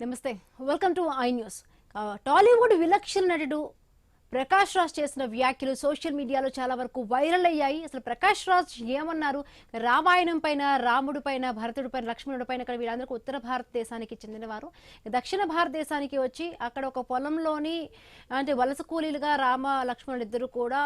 నమస్తే, welcome to I news. Tollywood విలక్షణ నటుడు ప్రకాష్ రాజ్ చేసిన వ్యాఖ్యలు సోషల్ మీడియాలో చాలా వరకు వైరల్ అయ్యాయి. అసలు ప్రకాష్ రాజ్ ఏమన్నారు? రామాయణం పైన, రాముడి పైన, భరతుడి పైన, లక్ష్మణుడి పైన వీళ్ళందరికీ ఉత్తర భారతదేశానికి చెందినవారు. దక్షిణ భారతదేశానికి వచ్చి అక్కడ ఒక పొలంలోని అంటే వలస కూలీలుగా రామ లక్ష్మణుడు ఇద్దరు కూడా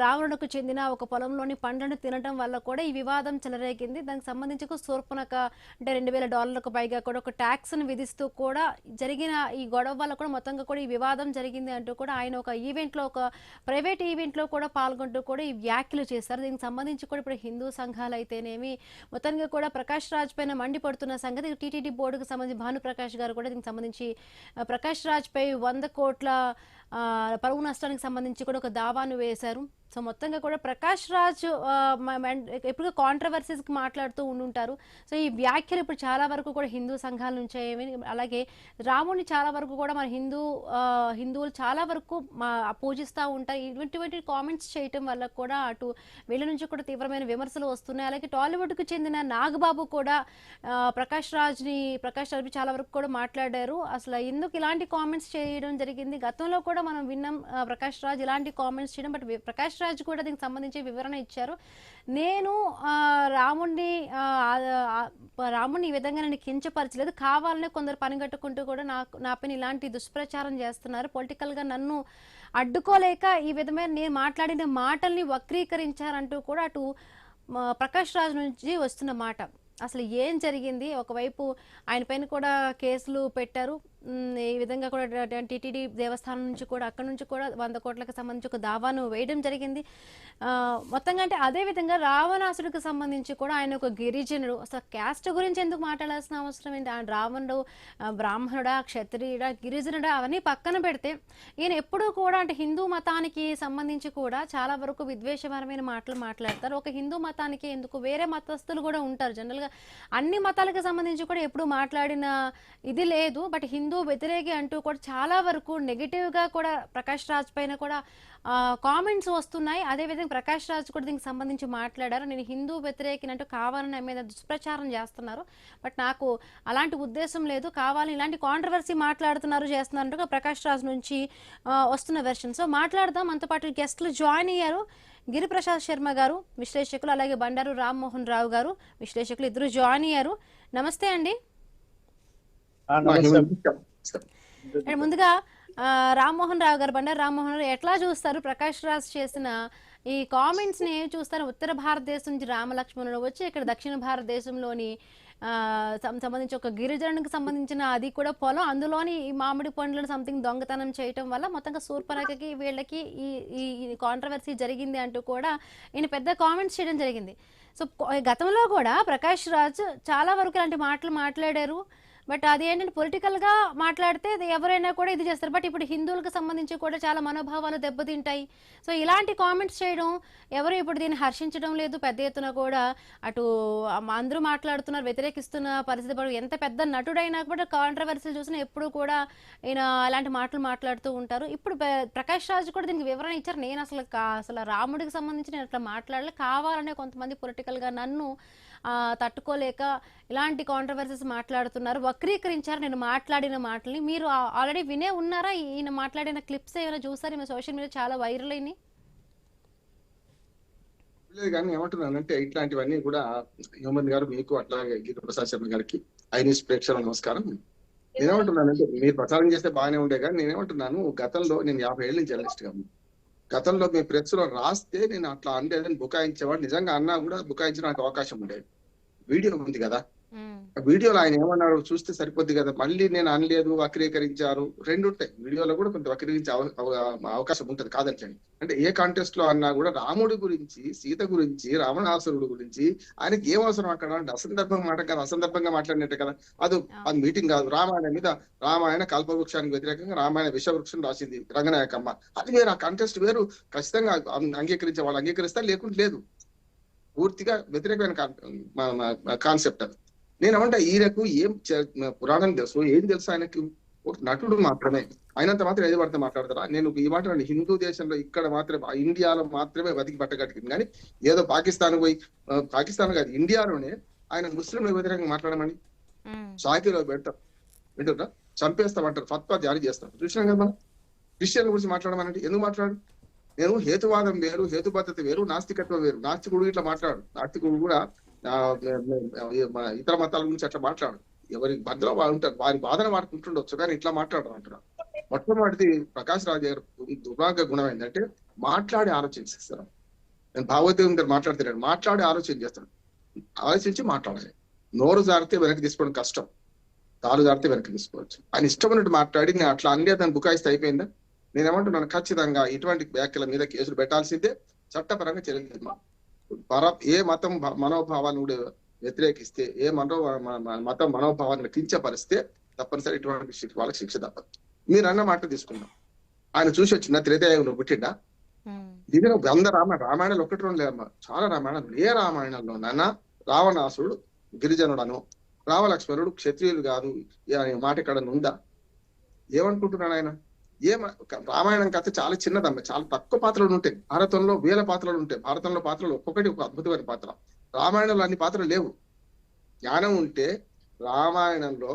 రావణుడికి చెందిన ఒక పొలంలోని పండ్లను తినడం వల్ల కూడా ఈ వివాదం చెలరేగింది. దానికి సంబంధించి శూర్పణఖ అంటే $2000 పైగా కూడా ఒక ట్యాక్స్ ను విధిస్తూ కూడా జరిగిన ఈ గొడవ వల్ల కూడా మొత్తంగా కూడా ఈ వివాదం జరిగింది అంటూ కూడా ఆయన ఒక ఒక ప్రైవేట్ ఈవెంట్ లో కూడా పాల్గొంటూ కూడా ఈ వ్యాఖ్యలు చేశారు. దీనికి సంబంధించి కూడా ఇప్పుడు హిందూ సంఘాలు అయితేనేమి మొత్తంగా కూడా ప్రకాష్ రాజ్ పైన మండిపడుతున్న సంగతి. టీటీడీ బోర్డుకు సంబంధించి భానుప్రకాష్ గారు కూడా దీనికి సంబంధించి ప్రకాష్ రాజ్ పై 100 కోట్ల పరువు నష్టానికి సంబంధించి కూడా ఒక దావాను వేశారు. సో మొత్తంగా కూడా ప్రకాష్ రాజ్ ఎప్పుడు కాంట్రవర్సీస్ కి మాట్లాడుతూ ఉండుంటారు. సో ఈ వ్యాఖ్యలు ఇప్పుడు చాలా వరకు కూడా హిందూ సంఘాల నుంచి అలాగే రాముడిని చాలా వరకు కూడా మన హిందువులు చాలా వరకు పూజిస్తూ ఉంటారు. ఇటువంటి కామెంట్స్ చేయటం వల్ల కూడా అటు వీళ్ళ నుంచి కూడా తీవ్రమైన విమర్శలు వస్తున్నాయి. అలాగే టాలీవుడ్ కు చెందిన నాగబాబు కూడా ప్రకాష్ రాజ్ చాలా వరకు కూడా మాట్లాడారు. అసలు ఎందుకు ఇలాంటి కామెంట్స్ చేయడం జరిగింది? గతంలో కూడా మనం విన్నాం ప్రకాష్ రాజ్ ఇలాంటి కామెంట్స్ చేయడం. బట్ ప్రకాష్ రాజ్ కూడా దీనికి సంబంధించి వివరణ ఇచ్చారు. నేను రాముడిని ఈ విధంగా నేను కించపరచలేదు, కావాలనే కొందరు పనిగట్టుకుంటూ కూడా నా పైన ఇలాంటి దుష్ప్రచారం చేస్తున్నారు. పొలిటికల్ గా నన్ను అడ్డుకోలేక ఈ విధమైన నేను మాట్లాడిన మాటల్ని వక్రీకరించారంటూ కూడా అటు ప్రకాష్ రాజ్ నుంచి వస్తున్న మాట. అసలు ఏం జరిగింది? ఒకవైపు ఆయన పైన కూడా కేసులు పెట్టారు. ఈ విధంగా కూడా టీటీడీ దేవస్థానం నుంచి కూడా అక్కడ నుంచి కూడా 100 కోట్లకు సంబంధించి ఒక దావాను వేయడం జరిగింది. మొత్తంగా అంటే అదే విధంగా రావణాసుడికి సంబంధించి కూడా ఆయన ఒక గిరిజనుడు. అసలు క్యాస్ట్ గురించి ఎందుకు మాట్లాడాల్సిన అవసరం ఏంటి? ఆయన రావణుడు బ్రాహ్మణుడా, క్షత్రియుడా, గిరిజనుడా అవన్నీ పక్కన పెడితే ఈయన ఎప్పుడూ కూడా అంటే హిందూ మతానికి సంబంధించి కూడా చాలా వరకు విద్వేషపరమైన మాటలు మాట్లాడతారు. ఒక హిందూ మతానికి ఎందుకు, వేరే మతస్థులు కూడా ఉంటారు. జనరల్గా అన్ని మతాలకు సంబంధించి కూడా ఎప్పుడు మాట్లాడిన ఇది లేదు. బట్ హిందూ వ్యతిరేకి అంటూ కూడా చాలా వరకు నెగిటివ్ గా కూడా ప్రకాష్ రాజ్ పైన కూడా కామెంట్స్ వస్తున్నాయి. అదేవిధంగా ప్రకాష్ రాజ్ కూడా దీనికి సంబంధించి మాట్లాడారు. నేను హిందూ వ్యతిరేకిని అంటూ కావాలని మీద దుష్ప్రచారం చేస్తున్నారు, బట్ నాకు అలాంటి ఉద్దేశం లేదు, కావాలని ఇలాంటి కాంట్రవర్సీ చేస్తున్నారు ప్రకాష్ రాజ్ నుంచి వస్తున్న వెర్షన్. సో మాట్లాడదాం. మనతో పాటు గెస్ట్లు జాయిన్ అయ్యారు. గిరిప్రసాద్ శర్మ గారు విశ్లేషకులు, అలాగే బండారు రామ్మోహన్ రావు గారు విశ్లేషకులు, ఇద్దరు జాయిన్ అయ్యారు. నమస్తే అండి. ముందుగా రామ్మోహన్ రావు గారు, బండారు రామ్మోహన్ రావు, ఎట్లా చూస్తారు ప్రకాష్ రాజ్ చేసిన ఈ కామెంట్స్ ని? ఏం చూస్తారు? ఉత్తర భారతదేశం నుంచి రామలక్ష్మణుడు వచ్చి ఇక్కడ దక్షిణ భారతదేశంలోని సంబంధించి ఒక గిరిజనునికి సంబంధించిన అది కూడా పొలం, అందులోని ఈ మామిడి పండ్లను సంథింగ్ దొంగతనం చేయటం వల్ల మొత్తంగా శూర్పణఖకి వీళ్ళకి ఈ కాంట్రవర్సీ జరిగింది అంటూ కూడా ఈయన పెద్ద కామెంట్స్ చేయడం జరిగింది. సో గతంలో కూడా ప్రకాష్ రాజ్ చాలా వరకు ఇలాంటి మాటలు మాట్లాడారు. బట్ అది ఏంటంటే పొలిటికల్ గా మాట్లాడితే ఎవరైనా కూడా ఇది చేస్తారు. బట్ ఇప్పుడు హిందువులకు సంబంధించి కూడా చాలా మనోభావాలు దెబ్బతింటాయి. సో ఇలాంటి కామెంట్స్ చేయడం ఎవరు ఇప్పుడు దీన్ని హర్షించడం లేదు. పెద్ద ఎత్తున కూడా అటు అందరూ మాట్లాడుతున్నారు, వ్యతిరేకిస్తున్న పరిస్థితి. ఎంత పెద్ద నటుడైనా కూడా కాంట్రవర్సీలు చూసినా ఎప్పుడు కూడా ఈయన అలాంటి మాటలు మాట్లాడుతూ ఉంటారు. ఇప్పుడు ప్రకాష్ రాజ్ కూడా దీనికి వివరణ ఇచ్చారు. నేను అసలు రాముడికి సంబంధించి నేను అట్లా మాట్లాడలే, కావాలనే కొంతమంది పొలిటికల్ గా నన్ను తట్టుకోలేక ఇలాంటి కాంట్రవర్సీస్ మాట్లాడుతున్నారు, వక్రీకరించారు నేను మాట్లాడిన మాటల్ని. మీరు ఆల్రెడీ వినే ఉన్నారా? ఈయన మాట్లాడిన క్లిప్స్ ఏమైనా చూసారు? ఈమె సోషల్ మీడియా చాలా వైరల్ అయినాయి. లేదు కానీ ఏమంటున్నానంటే ఇట్లాంటివన్నీ కూడా హేమంత్ గారు, మీకు అట్లాగే గిరిప్రసాద్ శర్మ గారికి, ఐ న్యూస్ ప్రేక్షకులకు నమస్కారం. నేనేమంటున్నానంటే మీరు ప్రచారం చేస్తే బాగానే ఉండే, కానీ నేనేమంటున్నాను, గతంలో నేను 50 ఏళ్ళ నుంచి జర్నలిస్ట్ గా గతంలో మీ ప్రెస్ లో రాస్తే నేను అట్లా అందేదని బుకాయించేవాడు. నిజంగా అన్నా కూడా బుకాయించడానికి అవకాశం ఉండేది. వీడియో ఉంది కదా, వీడియోలో ఆయన ఏమన్నాడు చూస్తే సరిపోద్ది కదా. మళ్ళీ నేను అనలేదు, వక్రీకరించారు, రెండు ఉంటాయి. వీడియోలో కూడా కొంత వక్రీకరించే అవకాశం ఉంటది, కాదంటండి. అంటే ఏ కాంటెస్ట్ లో అన్నా కూడా రాముడి గురించి, సీత గురించి, రావణాసురుడు గురించి ఆయనకి ఏం అవసరం అక్కడ? అంటే అసందర్భంగా మాట కదా, అసందర్భంగా మాట్లాడినట్టే కదా. అది మీటింగ్ కాదు. రామాయణం మీద, రామాయణ కల్పవృక్షానికి వ్యతిరేకంగా రామాయణ విషవృక్షం రాసింది రంగనాయకమ్మ. అది వేరు, ఆ కాంటెస్ట్ వేరు. ఖచ్చితంగా అంగీకరించే వాళ్ళు అంగీకరిస్తారు, లేకుంటే లేదు. పూర్తిగా వ్యతిరేకమైన కాన్సెప్ట్ అది. నేనేమంటే ఈయనకు ఏం పురాణం తెలుసు, ఏం తెలుసు ఆయనకు? ఒక నటుడు మాత్రమే, అయినంత మాత్రం ఏది పడితే మాట్లాడతారా? నేను ఈ మాట హిందూ దేశంలో ఇక్కడ మాత్రమే, ఇండియాలో మాత్రమే బతికి పట్టగట్టింది. కానీ ఏదో పాకిస్తాన్ పోయి, పాకిస్తాన్ కాదు ఇండియాలోనే ఆయన ముస్లింల వ్యతిరేకంగా మాట్లాడమని షాకీలో పెడతారు. వింటున్నా? చంపేస్తామంటారు, ఫత్వా జారీ చేస్తారు. చూసినాం కదా మనం. క్రిస్టియన్ల గురించి మాట్లాడమనంటే ఎందుకు మాట్లాడు? నేను హేతువాదం వేరు, హేతుబద్ధత వేరు, నాస్తికత్వం వేరు. నాస్తికుడు ఇట్లా మాట్లాడు, నాస్తికుడు కూడా ఇతర మతాల గురించి అట్లా మాట్లాడు. ఎవరి మధ్యలో వాళ్ళు ఉంటారు, వారి బాధన వారికి ఉంటుండొచ్చు, కానీ ఇట్లా మాట్లాడరు అంటున్నారు. మొట్టమొదటిది ప్రకాష్ రాజ్ గారు దుర్భాగ్య గుణం ఏంటంటే మాట్లాడి ఆలోచించేస్తారు. నేను భాగవతం గారు మాట్లాడుతున్నాను, మాట్లాడి ఆలోచన చేస్తాను, ఆలోచించి మాట్లాడాలి. నోరు జారితే వెనక్కి తీసుకోవడం కష్టం, కాలు జారితే వెనక్కి తీసుకోవచ్చు. ఆయన ఇష్టమైనట్టు మాట్లాడి నేను అట్లా అన్నీ దాన్ని బుకాయిస్తే అయిపోయిందా? నేనేమంటున్నాను, ఖచ్చితంగా ఇటువంటి వ్యాఖ్యల మీద కేసులు పెట్టాల్సిందే, చట్టపరంగా చర్యలు. ఏ మతం మనోభావాలను కూడా వ్యతిరేకిస్తే, ఏ మతం మనోభావాలను కించపరిస్తే తప్పనిసరి ఇటువంటి వాళ్ళకి శిక్ష తప్పదు. మీరు అన్న మాట తీసుకున్నాం, ఆయన చూసి వచ్చిన త్రేతాయుగంలో పుట్టిండా? ఇది 100 రామాయణాలు ఒకటి రెండు లేదమ్మా, చాలా రామాయణాలు. ఏ రామాయణంలో నాన్న రావణాసుడు గిరిజనుడను, రామలక్ష్మణుడు క్షత్రియులు కాదు అనే మాట ఇక్కడ ఉందా? ఏమనుకుంటున్నాడు ఆయన? రామాయణం కథ చాలా చిన్నదమ్మా, చాలా తక్కువ పాత్రలు ఉంటాయి. భారతంలో వేల పాత్రలు ఉంటాయి. భారతంలో పాత్రలు ఒక్కొక్కటి ఒక అద్భుతమైన పాత్ర. రామాయణంలో అన్ని పాత్రలు లేవు. జ్ఞానం ఉంటే రామాయణంలో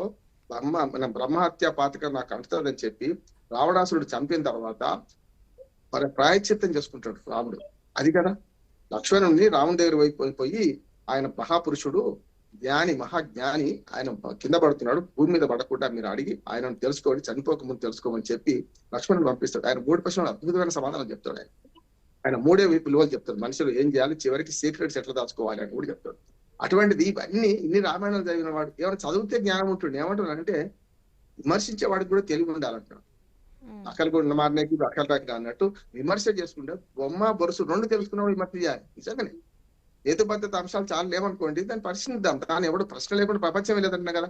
బ్రహ్మహత్య పాతకం నాకు అంటుతుందని చెప్పి రావణాసురుడు చంపిన తర్వాత ప్రాయశ్చిత్తం చేసుకుంటాడు రాముడు. అది కదా లక్ష్మణుడిని రాముడి దగ్గర పోయి ఆయన మహాపురుషుడు జ్ఞాని, మహాజ్ఞాని, ఆయన కింద పడుతున్నాడు, భూమి మీద పడకుండా మీరు అడిగి ఆయనను తెలుసుకోండి, చనిపోకముందు తెలుసుకోమని చెప్పి లక్ష్మణుని పంపిస్తాడు. ఆయన 3 ప్రశ్నలు అద్భుతమైన సమాధానం చెప్తాడు. ఆయన 3 విలువలు చెప్తాడు. మనుషులు ఏం చేయాలి, చివరికి సీక్రెట్స్ ఎట్లా దాచుకోవాలి అని కూడా చెప్తాడు. అటువంటిది ఇన్ని రామాయణాలు చదివిన వాడు ఏమైనా చదివితే జ్ఞానం ఉంటుంది. ఏమంటున్నాడంటే విమర్శించే వాడికి కూడా తెలివి ఉండాలంటున్నాడు. అక్కలు కూడా మారినకి అక్కలు రాక అన్నట్టు విమర్శ చేసుకుంటే బొమ్మ బొరుసు 2 తెలుసుకున్నా విమర్శ చేయాలి. నిజంగానే హేతుబద్ధత అంశాలు చాలా లేవనుకోండి, దాన్ని పరిశీలిద్దాం. దాన్ని ఎవడు ప్రశ్న లేకుండా ప్రపంచం లేదంటున్నా కదా.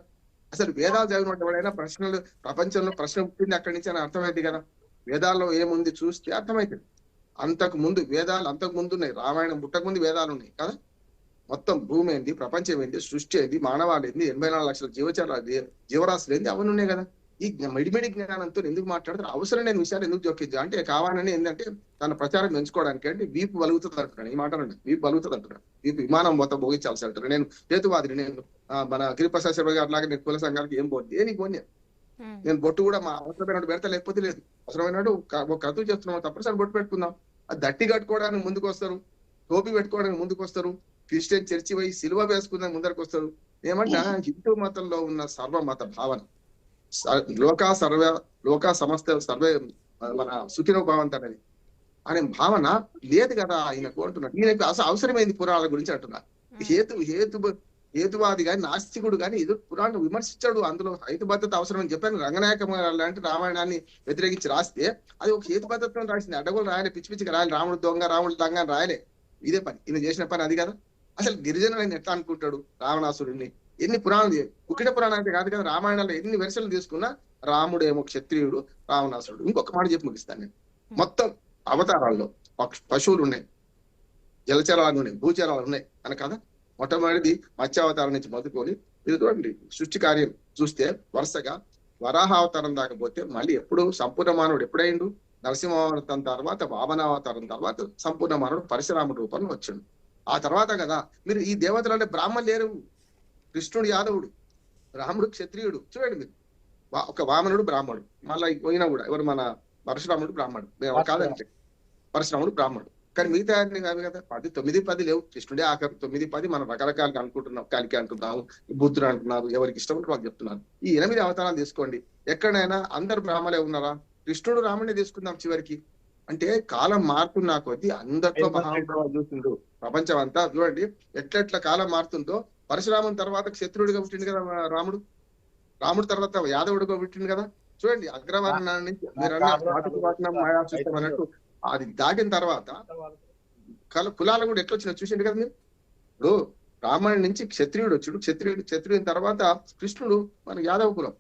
అసలు వేదాలు చదివిన ఎవడైనా ప్రశ్నలు, ప్రపంచంలో ప్రశ్న పుట్టింది అక్కడి నుంచి అని అర్థమైంది కదా. వేదాల్లో ఏముంది చూస్తే అర్థమైంది. అంతకు ముందు వేదాలు అంతకు ముందు ఉన్నాయి. రామాయణం పుట్టక ముందు వేదాలు ఉన్నాయి కదా. మొత్తం భూమి ఏంది, ప్రపంచం ఏంది, సృష్టి ఏంది, మానవాళి ఏంది, 84 లక్షల జీవరాశులు ఏంది, అవన్నీ ఉన్నాయి కదా. ఈ మిడిమిడి జ్ఞానంతో ఎందుకు మాట్లాడతారు? అవసరం లేని విషయాలు ఎందుకు జోకించా అంటే కావాలని ఏంటంటే తన ప్రచారం పెంచుకోవడానికి. అంటే వీపు బలుగుతుంది అంటున్నాను. ఈ మాట అండి, వీపు బలుగుతుంది అంటున్నాను. వీపు విమానం మొత్తం భోగించాల్సి అంటారు. నేను హేతువాదిని. నేను మన గిరిప్రసాద్ శర్మ గారి లాగా నేను కుల సంఘానికి ఏం పోను, దేనికి పోనీ. నేను బొట్టు కూడా మా అవసరమైన పెడతా, లేకపోతే లేదు. అవసరమైనట్టు ఒక కథ చేస్తున్నాం, తప్పనిసరి బొట్టు పెట్టుకుందాం. అది దట్టి కట్టుకోవడానికి ముందుకు వస్తారు, టోపీ పెట్టుకోవడానికి ముందుకు వస్తారు, క్రిస్టియన్ చర్చి పోయి సిలువ వేసుకుందానికి ముందరకు వస్తారు. ఏమంటా హిందూ మతంలో ఉన్న సర్వమత భావన, లోకా సమస్త సర్వే మన సుఖినో భావంత అనేది అనే భావన లేదు కదా ఆయనకు అంటున్నాడు. ఈయనకు అసలు అవసరమైంది పురాణాల గురించి అంటున్నారు. హేతువాది కానీ నాస్తికుడు కానీ ఇది పురాణం విమర్శించాడు. అందులో హేతుబద్ధత అవసరం అని చెప్పాను. రంగనాయక లాంటి రామాయణాన్ని వ్యతిరేకించి రాస్తే అది ఒక హేతుబద్ధతను రాసింది. అడ్డగోలు రాయలే, పిచ్చి పిచ్చిగా రాయలే. రాముడు దొంగ, రాముడు దొంగ అని రాయలే. ఇదే పని, ఈయన చేసిన పని అది కదా. అసలు గిరిజనులు ఆయన ఎట్లా అనుకుంటాడు రావణాసురుడిని? ఎన్ని పురాణాలు, కుకిట పురాణం అయితే కాదు కదా, రామాయణంలో ఎన్ని వెర్షన్లు తీసుకున్నా రాముడేమో క్షత్రియుడు, రావణాసురుడు. ఇంకొక మాట చెప్పి ముగిస్తాను నేను. మొత్తం అవతారాల్లో పశువులు ఉన్నాయి, జలచరాలు ఉన్నాయి, భూచరాలు ఉన్నాయి అని కదా. మొట్టమొదటిది మత్స్యావతారం నుంచి మొదలుకొని ఇది చూడండి, సృష్టి కార్యం చూస్తే వరుసగా వరాహావతారం దాకా పోతే మళ్ళీ ఎప్పుడు సంపూర్ణ మానవుడు ఎప్పుడైండు? నరసింహావతారం తర్వాత, వామనావతారం తర్వాత సంపూర్ణ మానవుడు పరశురాముడు రూపంలో వచ్చాడు. ఆ తర్వాత కదా మీరు ఈ దేవతలు అంటే బ్రాహ్మణులు లేరు. కృష్ణుడు యాదవుడు, రాముడు క్షత్రియుడు. చూడండి మీరు, ఒక వామనుడు బ్రాహ్మణుడు, మళ్ళీ పోయినా కూడా ఎవరు మన పరశురాముడు బ్రాహ్మణుడు కాదంటే పరశురాముడు బ్రాహ్మణుడు. కానీ మిగతా కాదు కదా. 10, 9, 10 లేవు. కృష్ణుడే ఆఖరి 9, 10 మనం రకరకాలుగా అనుకుంటున్నాం. కలికి అంటున్నాము, బుద్ధుడు అంటున్నారు, ఎవరికి ఇష్టం వాళ్ళు చెప్తున్నారు. ఈ 8 అవతారాలు తీసుకోండి, ఎక్కడైనా అందరు బ్రాహ్మణులే ఉన్నారా? కృష్ణుడు రాముడే తీసుకుందాం చివరికి. అంటే కాలం మారుతున్నా కొద్దీ అందరితో మహానుభావాలు చూస్తుండ్రు ప్రపంచం అంతా. చూడండి ఎట్లెట్ల కాలం మారుతుందో. పరశురాముని తర్వాత క్షత్రుడిగా పుట్టింది కదా రాముడు, రాముడు తర్వాత యాదవుడిగా పుట్టింది కదా. చూడండి అగ్రవర్ణ నుంచి మీరు అన్నట్టు అది దాటిన తర్వాత కులాలు కూడా ఎట్లొచ్చినా చూసిండు కదా మీరు. ఇప్పుడు బ్రాహ్మణుడి నుంచి క్షత్రియుడు వచ్చాడు, క్షత్రియుడి తర్వాత కృష్ణుడు మన యాదవ కులం,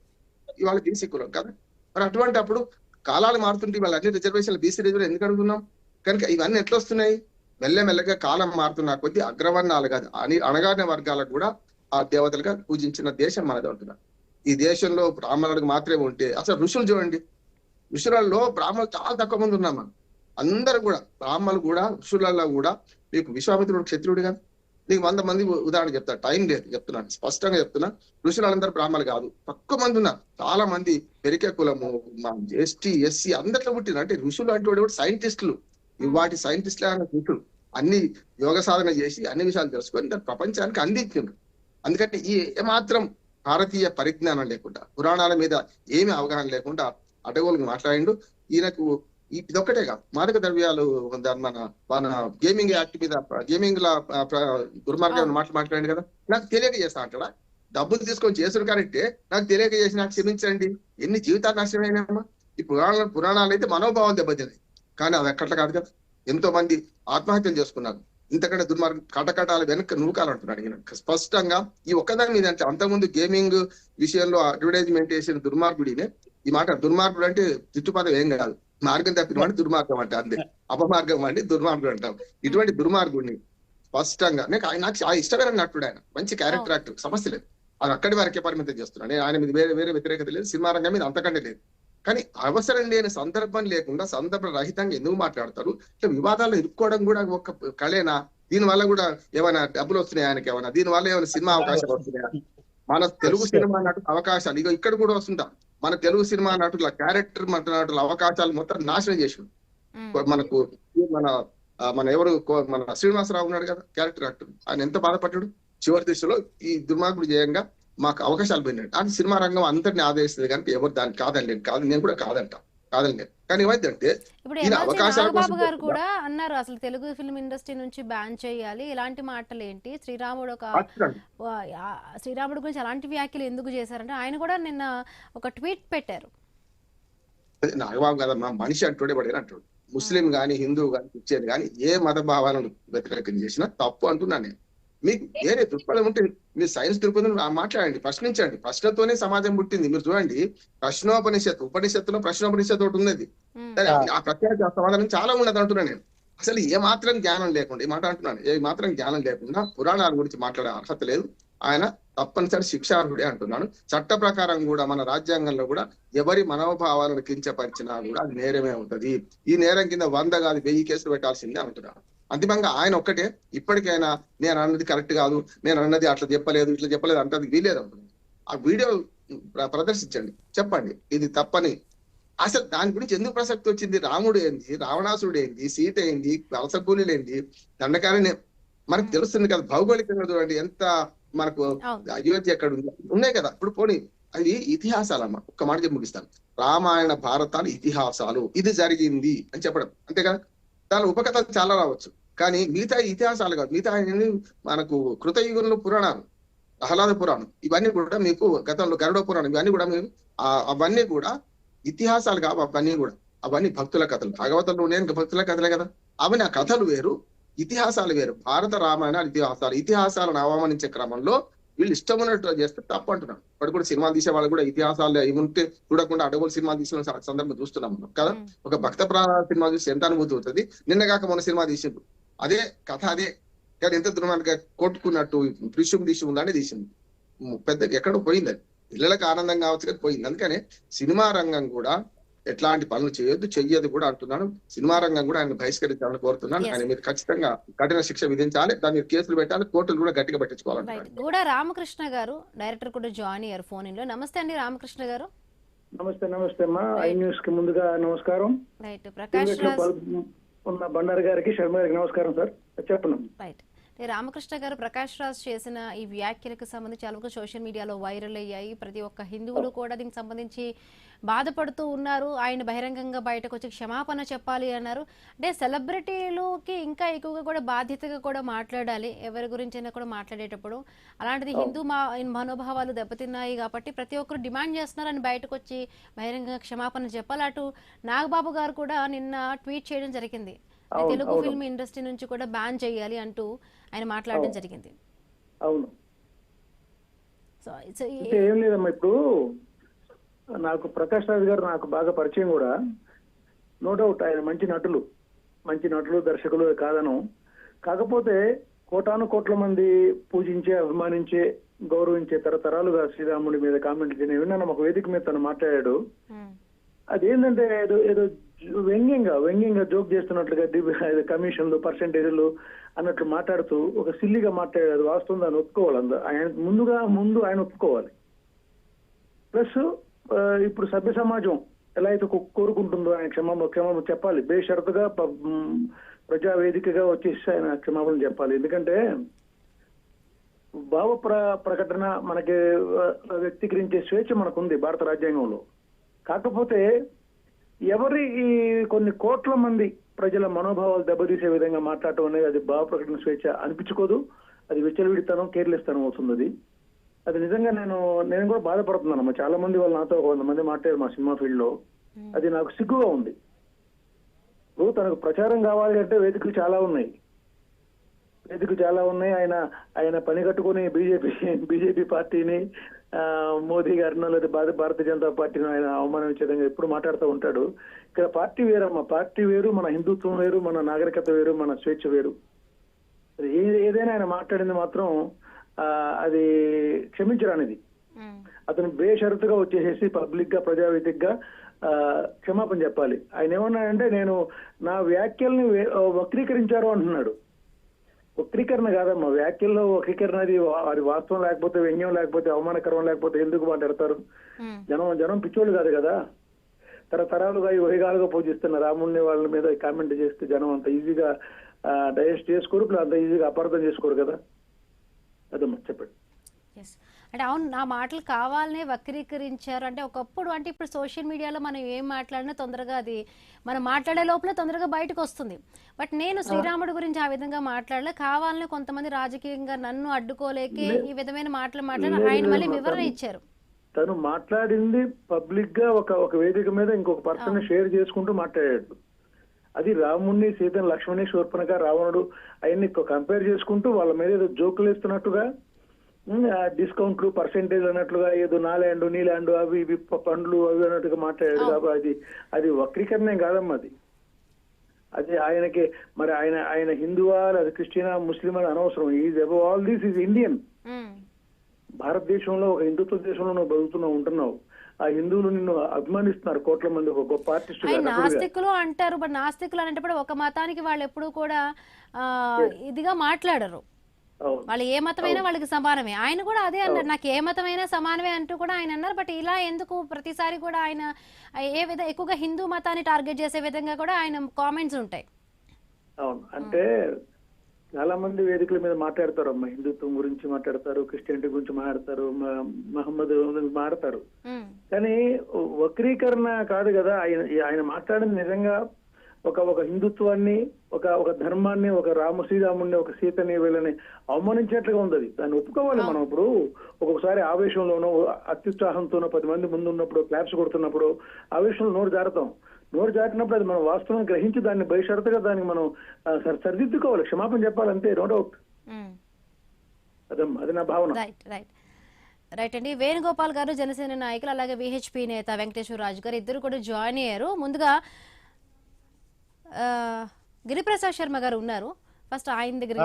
ఇవాళ బీసీ కులం కదా. మరి అటువంటి అప్పుడు కాలాలు మారుతుంటే వాళ్ళ అన్ని రిజర్వేషన్లు బీసీ రిజర్వేషన్ ఎందుకు అడుగుతున్నాం? కనుక ఇవన్నీ ఎట్లా వస్తున్నాయి? మెల్లమెల్లగా కాలం మారుతున్నా కొద్దీ అగ్రవర్ణాలు కాదు అణగారిన వర్గాలకు కూడా ఆ దేవతలుగా పూజించిన దేశం మనది అంటున్నారు. ఈ దేశంలో బ్రాహ్మణులకు మాత్రమే ఉంటే అసలు ఋషులు చూడండి, ఋషులలో బ్రాహ్మణులు చాలా తక్కువ మంది ఉన్నాం మనం. అందరూ కూడా బ్రాహ్మణులు కూడా ఋషులలో కూడా మీకు విశ్వామిత్రుడు క్షత్రియుడు కదా, నీకు 100 మంది ఉదాహరణ చెప్తా, టైం లేదు చెప్తున్నాను, స్పష్టంగా చెప్తున్నా. ఋషులందరూ బ్రాహ్మణులు కాదు, తక్కువ మంది ఉన్నారు. చాలా మంది పెరికే కులము, మా ఎస్టీ ఎస్సీ అందరిలో పుట్టిన, అంటే ఋషులు అంటే వాడు సైంటిస్టులు, వాటి సైంటిస్టులే అన్న ఋషులు అన్ని యోగ సాధన చేసి అన్ని విషయాలు తెలుసుకొని దాని ప్రపంచానికి అందించారు. అందుకంటే ఈ ఏమాత్రం భారతీయ పరిజ్ఞానం లేకుండా, పురాణాల మీద ఏమి అవగాహన లేకుండా అడవులకు మాట్లాడిండు. ఈయనకు ఇదొక్కటేగా మాదక ద్రవ్యాలు మన మన గేమింగ్ యాక్ట్ మీద, గేమింగ్ లా దుర్మార్గం మాట్లాడింది కదా, నాకు తెలియక చేస్తా అంటాడా? డబ్బులు తీసుకొని చేసుడు కరెక్టే, నాకు తెలియక చేసి నాకు క్షమించండి. ఎన్ని జీవితాలు నాశనమైనాయమ్మా. ఈ పురాణాలు అయితే మనోభావం దెబ్బతిన్నాయి, కానీ అది ఎక్కట్లా కాదు కదా. ఎంతో మంది ఆత్మహత్యలు చేసుకున్నారు. ఇంతకంటే దుర్మార్గం కటకటాల వెనక నూకాలంటున్నాడు ఈయన స్పష్టంగా. ఈ ఒక్కదాని మీద అంటే అంతకుముందు గేమింగ్ విషయంలో అడ్వర్టైజ్మెంట్ చేసిన దుర్మార్గుడినే. ఈ మాట దుర్మార్గుడు అంటే తిట్టుపదం ఏం కాదు, మార్గం తప్పిన వాడిని దుర్మార్గం అంటే, అంతే. అపమార్గం అంటే దుర్మార్గుడు అంటాం. ఇటువంటి దుర్మార్గుడిని స్పష్టంగా నాకు ఇష్టమైన నటుడు ఆయన, మంచి క్యారెక్టర్ యాక్టర్, సమస్య లేదు. అది అక్కడి వరకే పరిమితం చేస్తున్నాను నేను. ఆయన మీద వేరే వేరే వ్యతిరేకత లేదు, సినిమా రంగం మీద అంతకంటే లేదు. కానీ అవసరం లేని సందర్భం లేకుండా సందర్భ రహితంగా ఎందుకు మాట్లాడతారు? ఇట్లా వివాదాల్లో ఇరుక్కోవడం కూడా ఒక కళేనా? దీని వల్ల కూడా ఏమైనా డబ్బులు వస్తున్నాయి ఆయనకి? ఏమైనా దీని వల్ల ఏమైనా సినిమా అవకాశాలు వస్తున్నాయా? మన తెలుగు సినిమా నటుల అవకాశాలు ఇక ఇక్కడ కూడా వస్తుంటా. మన తెలుగు సినిమా నటుల క్యారెక్టర్ నటుల అవకాశాలు మొత్తం నాశనం చేసి మనకు మన ఎవరు మన శ్రీనివాసరావు ఉన్నాడు కదా క్యారెక్టర్ యాక్టర్, ఆయన ఎంత బాధపడ్డాడు. చివరి దశలో ఈ దుర్మార్గుడు చేయంగా మాకు అవకాశాలు పోయినాడు. అది సినిమా రంగం అందరినీ ఆదరిస్తుంది కనుక ఎవరు దాన్ని కాదండి, నేను కూడా కాదంటాను. కానీ ఏమైందంటే ఇప్పుడు నాగబాబు గారు కూడా అన్నారు అసలు తెలుగు ఫిల్మ్ ఇండస్ట్రీ నుంచి బ్యాన్ చేయాలి, ఇలాంటి మాటలు ఏంటి? శ్రీరాముడు గురించి అలాంటి వ్యాఖ్యలు ఎందుకు చేశారంటే ఆయన కూడా నిన్న ఒక ట్వీట్ పెట్టారు. నాగబాబు కదా మా మనిషి అంటూడే పడేది అంటాడు. ముస్లిం గాని హిందూ గాని ఇచ్చేది కానీ ఏ మత భావాలను వ్యతిరేకం చేసినా తప్పు అంటున్నా నేను. మీకు వేరే దృక్పథం ఉంటే మీరు సైన్స్ దృక్పథం మాట్లాడండి, ప్రశ్నించండి. ప్రశ్నతోనే సమాజం పుట్టింది. మీరు చూడండి, ఉపనిషత్తులో ప్రశ్నోపనిషత్తు ఒకటి ఉన్నది. ఆ ప్రత్యేక సమాధానం చాలా ఉన్నది అంటున్నా నేను. అసలు ఏ మాత్రం జ్ఞానం లేకుండా ఈ మాట అంటున్నాను, ఏ మాత్రం జ్ఞానం లేకుండా పురాణాల గురించి మాట్లాడే అర్హత లేదు. ఆయన తప్పనిసరి శిక్షార్హుడే అంటున్నాను. చట్ట ప్రకారం కూడా మన రాజ్యాంగంలో కూడా ఎవరి మనోభావాలను కించపరిచినా కూడా అది నేరమే ఉంటది. ఈ నేరం కింద 100 కాదు 1000 కేసులు పెట్టాల్సిందే అంటున్నాను. అంతిమంగా ఆయన ఒక్కటే ఇప్పటికైనా నేను అన్నది కరెక్ట్ కాదు, నేను అన్నది అట్లా చెప్పలేదు ఇట్లా చెప్పలేదు అంటే అది వీలేదు అంటున్నాను. ఆ వీడియో ప్రదర్శించండి, చెప్పండి ఇది తప్పని. అసలు దాని గురించి ఎందుకు ప్రసక్తి వచ్చింది? రాముడు ఏంది, రావణాసుడు ఏంది, సీత ఏంది, వలసకూలీలు ఏంది, దండకారణ్యం మనకు తెలుస్తుంది కదా. భౌగోళికంగా చూడండి ఎంత మనకు అయోధ్య ఎక్కడ ఉంది ఉన్నాయి కదా. ఇప్పుడు పోనీ అవి ఇతిహాసాలమ్మా. ఒక్క మాట చెప్పి ముగిస్తాను. రామాయణ భారతాలు ఇతిహాసాలు, ఇది జరిగింది అని చెప్పడం అంతే కదా. దాని ఉపకథలు చాలా రావచ్చు, కానీ మిగతా ఇతిహాసాలు కాదు. మిగతా మనకు కృతయుగంలో పురాణాలు, ఆహ్లాద పురాణం, ఇవన్నీ కూడా మీకు గతంలో గరుడ పురాణం, ఇవన్నీ కూడా మేము అవన్నీ కూడా ఇతిహాసాలు కావు. అవన్నీ భక్తుల కథలు. భాగవతంలో నేను భక్తుల కథలే కదా. అవన్నీ ఆ కథలు వేరు, ఇతిహాసాలు వేరు. భారత రామాయణ ఇతిహాసాలను అవమానించే క్రమంలో వీళ్ళు ఇష్టం ఉన్నట్టు చేస్తే తప్పు అంటున్నాను. ఇప్పుడు కూడా సినిమా తీసే వాళ్ళు కూడా ఇతిహాసాలు ఇవి ఉంటే చూడకుండా అడవులు సినిమా తీసిన సందర్భం చూస్తున్నాం కదా. ఒక భక్త ప్రాణ సినిమా చూసి ఎంత అనుభూతి అవుతుంది. నిన్నగాక మొన్న సినిమా తీసిండు, అదే కథ అదే, కానీ ఎంత దుర్మార్గంగా కొట్టుకున్నట్టు దృశ్యం ఉందని తీసింది. పెద్ద ఎక్కడో పోయింది, అది పిల్లలకు ఆనందం కావచ్చు కానీ పోయింది. అందుకనే సినిమా రంగం కూడా ఎట్లాంటి పనులు చెయ్యదు కూడా అంటున్నాను. సినిమా రంగం కూడా ఆయన బహిష్కరించాలని కోరుతున్నాను. ఆయన మీద ఖచ్చితంగా కఠిన శిక్ష విధించాలి, దాని మీద కేసులు పెట్టాలి, కోర్టులు కూడా గట్టిగా పట్టించుకోవాలి. కూడా రామకృష్ణ గారు డైరెక్టర్ కూడా జాయిన్ అయ్యారు ఫోన్ లో. నమస్తే అండి రామకృష్ణ గారు. నమస్తే అమ్మా. ఐ న్యూస్ కి ముందుగా నమస్కారం. రైట్. ప్రకాష్ ఉన్న బండారు గారికి, శర్మ గారికి నమస్కారం సార్. చెప్పండి. రైట్. రామకృష్ణ గారు, ప్రకాష్ రాజ్ చేసిన ఈ వ్యాఖ్యలకు సంబంధించి చాలా వరకు సోషల్ మీడియాలో వైరల్ అయ్యాయి. ప్రతి ఒక్క హిందువులు కూడా దీనికి సంబంధించి బాధపడుతూ ఉన్నారు. ఆయన బహిరంగంగా బయటకు వచ్చి క్షమాపణ చెప్పాలి అన్నారు. అంటే సెలబ్రిటీలకి ఇంకా ఎక్కువగా కూడా బాధ్యతగా కూడా మాట్లాడాలి, ఎవరి గురించైనా కూడా మాట్లాడేటప్పుడు. అలాంటిది హిందూ మనోభావాలు దెబ్బతిన్నాయి కాబట్టి ప్రతి ఒక్కరు డిమాండ్ చేస్తున్నారు అని బయటకు వచ్చి బహిరంగంగా క్షమాపణ చెప్పాలి. అటు నాగబాబు గారు కూడా నిన్న ట్వీట్ చేయడం జరిగింది, తెలుగు ఫిల్మ్ ఇండస్ట్రీ నుంచి కూడా బ్యాన్ చేయాలి అంటూ ఆయన మాట్లాడడం జరిగింది. అవును. ఏం లేదమ్మా, ఇప్పుడు నాకు ప్రకాష్ రాజ్ గారు నాకు బాగా పరిచయం కూడా. నో డౌట్ ఆయన మంచి నటులు దర్శకులు కాదను. కాకపోతే కోటాను కోట్ల మంది పూజించే, అభిమానించే, గౌరవించే తరతరాలుగా శ్రీరాముడి మీద కామెంట్లు విన్నాను. ఒక వేదిక మీద తను మాట్లాడాడు. అదేంటంటే ఏదో వ్యంగ్యంగా జోక్ చేస్తున్నట్లుగా కమిషన్లు పర్సెంటేజ్లు అన్నట్లు మాట్లాడుతూ ఒక సిల్లిగా మాట్లాడేది వాస్తవం, దాన్ని ఒప్పుకోవాలి. ఆయన ముందు ఆయన ఒప్పుకోవాలి. ప్లస్ ఇప్పుడు సభ్య సమాజం ఎలా అయితే కోరుకుంటుందో ఆయన క్షమాపణ చెప్పాలి. బేషరతుగా ప్రజా వేదికగా వచ్చేసి ఆయన క్షమాపణ చెప్పాలి. ఎందుకంటే భావ ప్రకటన మనకి వ్యక్తీకరించే స్వేచ్ఛ మనకుంది భారత రాజ్యాంగంలో. కాకపోతే ఎవరి ఈ కొన్ని కోట్ల మంది ప్రజల మనోభావాలు దెబ్బతీసే విధంగా మాట్లాడటం అనేది అది భావ ప్రకటన స్వేచ్ఛ అనిపించుకోదు. అది విచ్చలవిడితనం, కేర్లెస్తనం అవుతుంది. అది నిజంగా నేను కూడా బాధపడుతున్నాను. చాలా మంది వాళ్ళు నాతో 100 మంది మాట్లాడారు మా సినిమా ఫీల్డ్ లో. అది నాకు సిగ్గుగా ఉంది. తనకు ప్రచారం కావాలి అంటే వేదికలు చాలా ఉన్నాయి. ఆయన పని కట్టుకుని బీజేపీ పార్టీని, మోదీ గారినో లేదా భారతీయ జనతా పార్టీని ఆయన అవమానించే విధంగా ఎప్పుడు మాట్లాడుతూ ఉంటాడు. ఇక్కడ పార్టీ వేరమ్మా, పార్టీ వేరు, మన హిందుత్వం వేరు, మన నాగరికత వేరు, మన స్వేచ్ఛ వేరు. ఏదైనా ఆయన మాట్లాడింది మాత్రం అది క్షమించరానిది. అతను బేషరతుగా వచ్చేసేసి పబ్లిక్ గా ప్రజావేదికగా క్షమాపణ చెప్పాలి. ఆయన ఏమన్నాడంటే నేను నా వ్యాఖ్యల్ని వక్రీకరించారు అంటున్నాడు. వక్రీకరణ కాదమ్మా, వ్యాఖ్యల్లో వక్రీకరణ అది వాస్తవం లేకపోతే, వ్యంగ్యం లేకపోతే, అవమానకరం లేకపోతే ఎందుకు మాట్లాడతారు? జనం పిచ్చోళ్ళు కాదు కదా. తరతరాలుగా యుగాలుగా పూజిస్తున్న రాముడిని వాళ్ళ మీద కామెంట్ చేస్తే జనం అంత ఈజీగా డైజెస్ట్ చేసుకోరు, అంత ఈజీగా అపార్థం చేసుకోరు కదా. అదమ్మా చెప్పండి. అంటే అవును, నా మాటలు కావాలనే వక్రీకరించారు అంటే ఒకప్పుడు, అంటే ఇప్పుడు సోషల్ మీడియాలో మనం ఏం మాట్లాడినా తొందరగా అది మనం మాట్లాడే లోపల తొందరగా బయటకు వస్తుంది. బట్ నేను శ్రీరాముడి గురించి ఆ విధంగా మాట్లాడలే, కావాలనే కొంతమంది రాజకీయంగా నన్ను అడ్డుకోలేకే ఈ విధమైన మాటలు మాట్లాడి ఆయన మళ్ళీ వివరణ ఇచ్చారు. తను మాట్లాడింది పబ్లిక్ గా ఒక వేదిక మీద ఇంకొక పర్సన్ షేర్ చేసుకుంటూ మాట్లాడాడు. అది రాముణ్ణి, సీతని, లక్ష్మణి, శూర్పణఖ, రావణుడు అవన్నీ కంపేర్ చేసుకుంటూ వాళ్ళ మీద ఏదో జోకులు వేస్తున్నట్టుగా, డిస్కౌంట్లు, పర్సెంటేజ్ అన్నట్లుగా, ఏదో నాలాండ్ నీలాండ్ అవి ఇవి పండ్లు అవి అన్నట్టుగా మాట్లాడాడు. కాబట్టి అది వక్రీకరణ కాదమ్మా. అది ఆయనకి మరి ఆయన హిందువా లేదా క్రిస్టియనా ముస్లిం అని అనవసరం. Is above all this, is Indian. భారతదేశంలో ఒక హిందుత్వ దేశంలో నువ్వు ఉంటున్నావు. ఆ హిందువులు నిన్ను అభిమానిస్తున్నారు కోట్ల మంది. ఒక గొప్ప ఆర్టిస్ట్. నాస్తికులు అంటారు, బట్ నాస్తికులు అనేటప్పుడు ఒక మతానికి వాళ్ళు ఎప్పుడు కూడా ఇదిగా మాట్లాడరు. వాళ్ళు ఏ మతమైనా వాళ్ళకి సమానమే. ఆయన కూడా అదే అన్నారు, నాకు ఏ మతమైనా సమానమే అంటూ కూడా ఆయన అన్నారు. బట్ ఇలా ఎందుకు ప్రతిసారి కూడా ఆయన ఎక్కువగా హిందూ మతాన్ని టార్గెట్ చేసే విధంగా కూడా ఆయన కామెంట్స్ ఉంటాయి. అవును, అంటే చాలా మంది వేదికల మీద మాట్లాడతారు అమ్మా. హిందుత్వం గురించి మాట్లాడతారు, క్రిస్టియానిటీ గురించి మాట్లాడతారు, మహమ్మద్ మాట్లాడతారు. కానీ వక్రీకరణ కాదు కదా. ఆయన మాట్లాడింది నిజంగా ఒక హిందుత్వాన్ని, ఒక ధర్మాన్ని, ఒక శ్రీరాముడిని, ఒక సీతని, వీళ్ళని అవమానించినట్లుగా ఉంది. దాన్ని ఒప్పుకోవాలి మనం. ఇప్పుడు ఒక్కొక్కసారి ఆవేశంలోనో అత్యుత్సాహంతోనో 10 మంది ముందు ఉన్నప్పుడు క్లాప్స్ కొడుతున్నప్పుడు ఆవేశంలో నోరు జారినప్పుడు అది మనం వాస్తవం గ్రహించి దాన్ని బహిషరతుగా దానికి మనం సరిదిద్దుకోవాలి, క్షమాపణ చెప్పాలంటే, నో డౌట్. అది నా భావన. రైట్ అండి. వేణుగోపాల్ గారు జనసేన నాయకులు, అలాగే విహెచ్పి నేత వెంకటేశ్వర రాజు గారు ఇద్దరు కూడా జాయిన్ అయ్యారు. ముందుగా గిరిప్రసాద్ శర్మ గారు ఉన్నారు. ఫస్ట్ ఆయన దగ్గర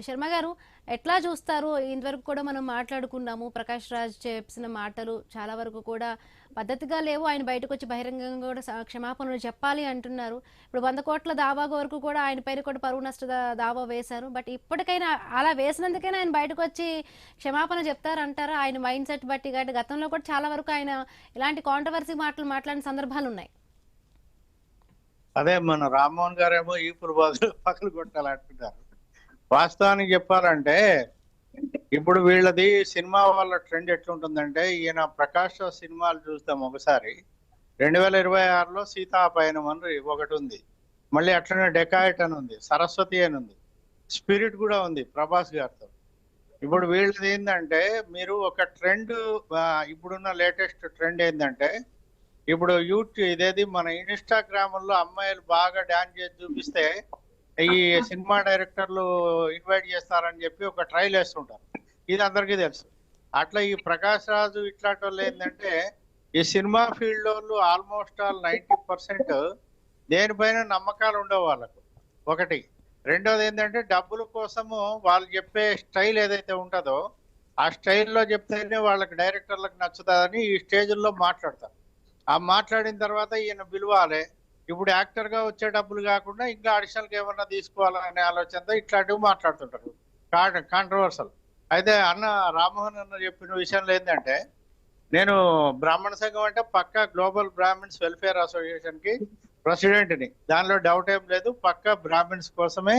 శర్మ గారు ఎట్లా చూస్తారు? ఇంతవరకు కూడా మనం మాట్లాడుకున్నాము, ప్రకాష్ రాజ్ చెప్పిన మాటలు చాలా వరకు కూడా పద్ధతిగా లేవు. ఆయన బయటకు వచ్చి బహిరంగంగా కూడా క్షమాపణలు చెప్పాలి అంటున్నారు. ఇప్పుడు 100 కోట్ల దావా వరకు కూడా ఆయన పైన కూడా పరువు నష్ట దావా వేశారు. బట్ ఇప్పటికైనా అలా వేసినందుకైనా ఆయన బయటకు వచ్చి క్షమాపణ చెప్తారంటారా? ఆయన మైండ్ సెట్ బట్టి గతంలో కూడా చాలా వరకు ఆయన ఇలాంటి కాంట్రవర్సీ మాటలు మాట్లాడిన సందర్భాలు ఉన్నాయి. అదే మన రామ్మోహన్ గారేమో ఈపురు బాధలు పక్కలు కొట్టాలంటున్నారు. వాస్తవానికి చెప్పాలంటే ఇప్పుడు వీళ్ళది సినిమా వాళ్ళ ట్రెండ్ ఎట్లుంటుందంటే, ఈయన ప్రకాష్ సినిమాలు చూస్తాం ఒకసారి 2026లో సీతాపయనం అని ఒకటి ఉంది, మళ్ళీ అట్లనే డెకాయిట్ అని ఉంది, సరస్వతి అని ఉంది, స్పిరిట్ కూడా ఉంది ప్రభాస్ గారితో. ఇప్పుడు వీళ్ళది ఏంటంటే, మీరు ఒక ట్రెండ్, ఇప్పుడున్న లేటెస్ట్ ట్రెండ్ ఏంటంటే, ఇప్పుడు ఇదేది మన ఇన్స్టాగ్రామ్లో అమ్మాయిలు బాగా డాన్స్ చేసి చూపిస్తే ఈ సినిమా డైరెక్టర్లు ఇన్వైట్ చేస్తారని చెప్పి ఒక ట్రైల్ వేస్తుంటారు. ఇది అందరికీ తెలుసు. అట్లా ఈ ప్రకాష్ రాజు ఇట్లాంటి వాళ్ళు ఏంటంటే, ఈ సినిమా ఫీల్డ్ వాళ్ళు ఆల్మోస్ట్ ఆల్ 90% దేనిపైన నమ్మకాలు ఉండవు వాళ్ళకు. ఒకటి. రెండోది ఏంటంటే, డబ్బుల కోసము వాళ్ళు చెప్పే స్టైల్ ఏదైతే ఉంటుందో ఆ స్టైల్లో చెప్తేనే వాళ్ళకి డైరెక్టర్లకు నచ్చుతుందని ఈ స్టేజ్లో మాట్లాడతారు. ఆ మాట్లాడిన తర్వాత ఈయన పిలవాలి, ఇప్పుడు యాక్టర్ గా వచ్చే డబ్బులు కాకుండా ఇంకా అడిషనల్ గా ఏమన్నా తీసుకోవాలనే ఆలోచనతో ఇట్లాంటివి మాట్లాడుతుంటారు. కాంట్రవర్సల్. అయితే రామ్మోహన్ అన్న చెప్పిన విషయంలో ఏంటంటే, నేను బ్రాహ్మణ సంఘం అంటే పక్కా గ్లోబల్ బ్రాహ్మిన్స్ వెల్ఫేర్ అసోసియేషన్ కి ప్రెసిడెంట్ ని, దానిలో డౌట్ ఏం లేదు. పక్కా బ్రాహ్మిన్స్ కోసమే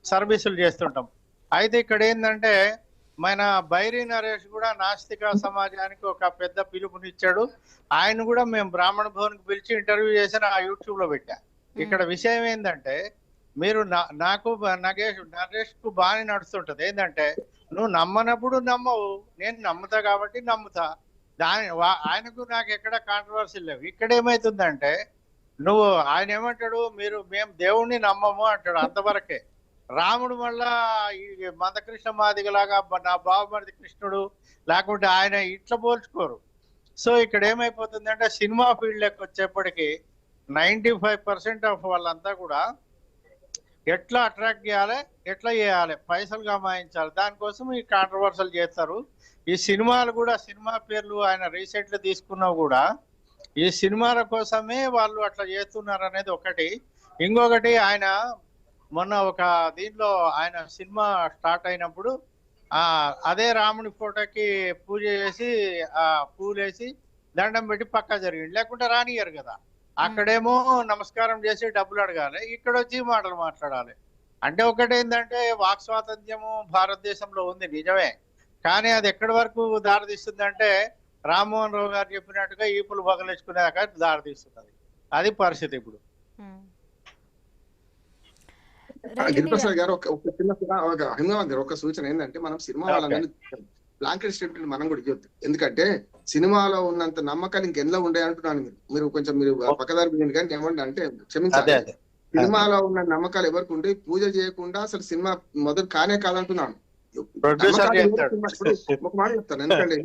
సర్వీసులు చేస్తుంటాం. అయితే ఇక్కడ ఏంటంటే, మన బైరి నరేష్ కూడా నాస్తిక సమాజానికి ఒక పెద్ద పిలుపునిచ్చాడు. ఆయన కూడా మేము బ్రాహ్మణ భవన్ కి పిలిచి ఇంటర్వ్యూ చేసి నా యూట్యూబ్ లో పెట్టా. ఇక్కడ విషయం ఏంటంటే, మీరు నాకు నరేష్ కు బాగానే నడుస్తుంటది. ఏంటంటే, నువ్వు నమ్మనప్పుడు నమ్మవు, నేను నమ్ముతా కాబట్టి నమ్ముతా. ఆయనకు నాకు ఎక్కడ కాంట్రవర్సీ లేవు. ఇక్కడ ఏమైతుందంటే, నువ్వు ఆయన ఏమంటాడు, మేము దేవుణ్ణి నమ్మము అంటాడు, అంతవరకే. రాముడు మళ్ళా ఈ మందకృష్ణ మాదిగలాగా నా బావమరిది కృష్ణుడు లేకుంటే ఆయన ఇట్లా పోల్చుకోరు. సో ఇక్కడ ఏమైపోతుందంటే, సినిమా ఫీల్డ్ లెక్క వచ్చేప్పటికి 95% ఆఫ్ వాళ్ళంతా కూడా ఎట్లా అట్రాక్ట్ చేయాలి, ఎట్లా చేయాలి, పైసలు కమాయించాలి, దానికోసం ఈ కాంట్రవర్సల్ చేస్తారు. ఈ సినిమాలు కూడా, సినిమా పేర్లు ఆయన రీసెంట్లీ తీసుకున్నా కూడా ఈ సినిమాల కోసమే వాళ్ళు అట్లా చేస్తున్నారు అనేది ఒకటి. ఇంకొకటి, ఆయన మొన్న ఒక దీంట్లో ఆయన సినిమా స్టార్ట్ అయినప్పుడు అదే రాముని ఫోటోకి పూజ చేసి పూలేసి దండం పెట్టి పక్కా జరిగింది, లేకుంటే రానియరు కదా. అక్కడేమో నమస్కారం చేసి డబ్బులు అడగాలి, ఇక్కడ వచ్చి మాటలు మాట్లాడాలి. అంటే ఒకటి ఏంటంటే, వాక్ స్వాతంత్ర్యము భారతదేశంలో ఉంది నిజమే, కానీ అది ఎక్కడి వరకు దారితీస్తుందంటే, రామ్మోహన్ రావు గారు చెప్పినట్టుగా ఈపులు పగలేసుకునేదాకా దారితీస్తున్నది. అది పరిస్థితి ఇప్పుడు. గిరిప్రసాద్ గారు ఒక చిన్న హైమరాబాద్ గారు ఒక సూచన ఏంటంటే, మనం సినిమా వాళ్ళందరినీ బ్లాంకెట్ స్టేట్మెంట్ మనం కూడా ఇవ్వద్దు. ఎందుకంటే సినిమాలో ఉన్నంత నమ్మకాలు ఇంకెందులో ఉండే అంటున్నాను. మీరు కొంచెం పక్కదారి పోయింది, కానీ ఏమంటే అంటే క్షమించాలి, సినిమాలో ఉన్న నమ్మకాలు ఎవరికి ఉండే, పూజ చేయకుండా అసలు సినిమా మొదలు కానే కాదంటున్నాను. ఒక మాట చెప్తాను, ఎందుకంటే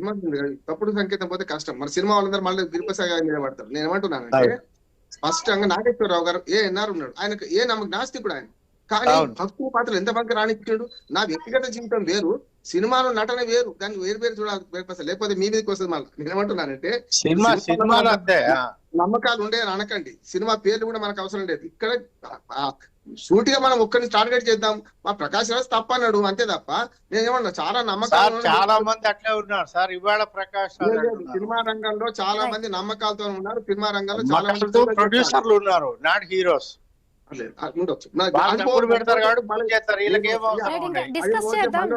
తప్పుడు సంకేతం పోతే కష్టం. మన సినిమా వాళ్ళందరూ మళ్ళీ గిరిప్రసాద్ గారి మీద పడతారు. నేను ఏమంటున్నానంటే, స్పష్టంగా నాగేశ్వరరావు గారు ఎన్ఆర్ ఉన్నాడు, ఆయనకు నాస్తికుడు ఆయన, కానీ భక్తు పాత్రలు ఎంత బాగా రాణించాడు. నా వ్యక్తిగత జీవితం వేరు, సినిమాలో నటన వేరు, దాన్ని వేరు చూడాలి. లేకపోతే మీ మీదకి వస్తుంది. మళ్ళీ నేనేమంటున్నానంటే, నమ్మకాలు ఉండే అని అనకండి, సినిమా పేర్లు కూడా మనకు అవసరం లేదు. ఇక్కడ సూటిగా మనం ఒక్కరిని టార్గెట్ చేద్దాం, మా ప్రకాష్ రాజ్ తప్ప అన్నాడు అంతే తప్ప, నేనేమన్నా చాలా నమ్మకాలు, చాలా మంది అట్లే ఉన్నారు సార్. ఇవాళ ప్రకాష్ సినిమా రంగంలో చాలా మంది నమ్మకాలతో ఉన్నారు, సినిమా రంగంలో చాలా మంది ప్రొడ్యూసర్లు ఉన్నారు, నాట్ హీరోస్. డిస్కస్ చేద్దాం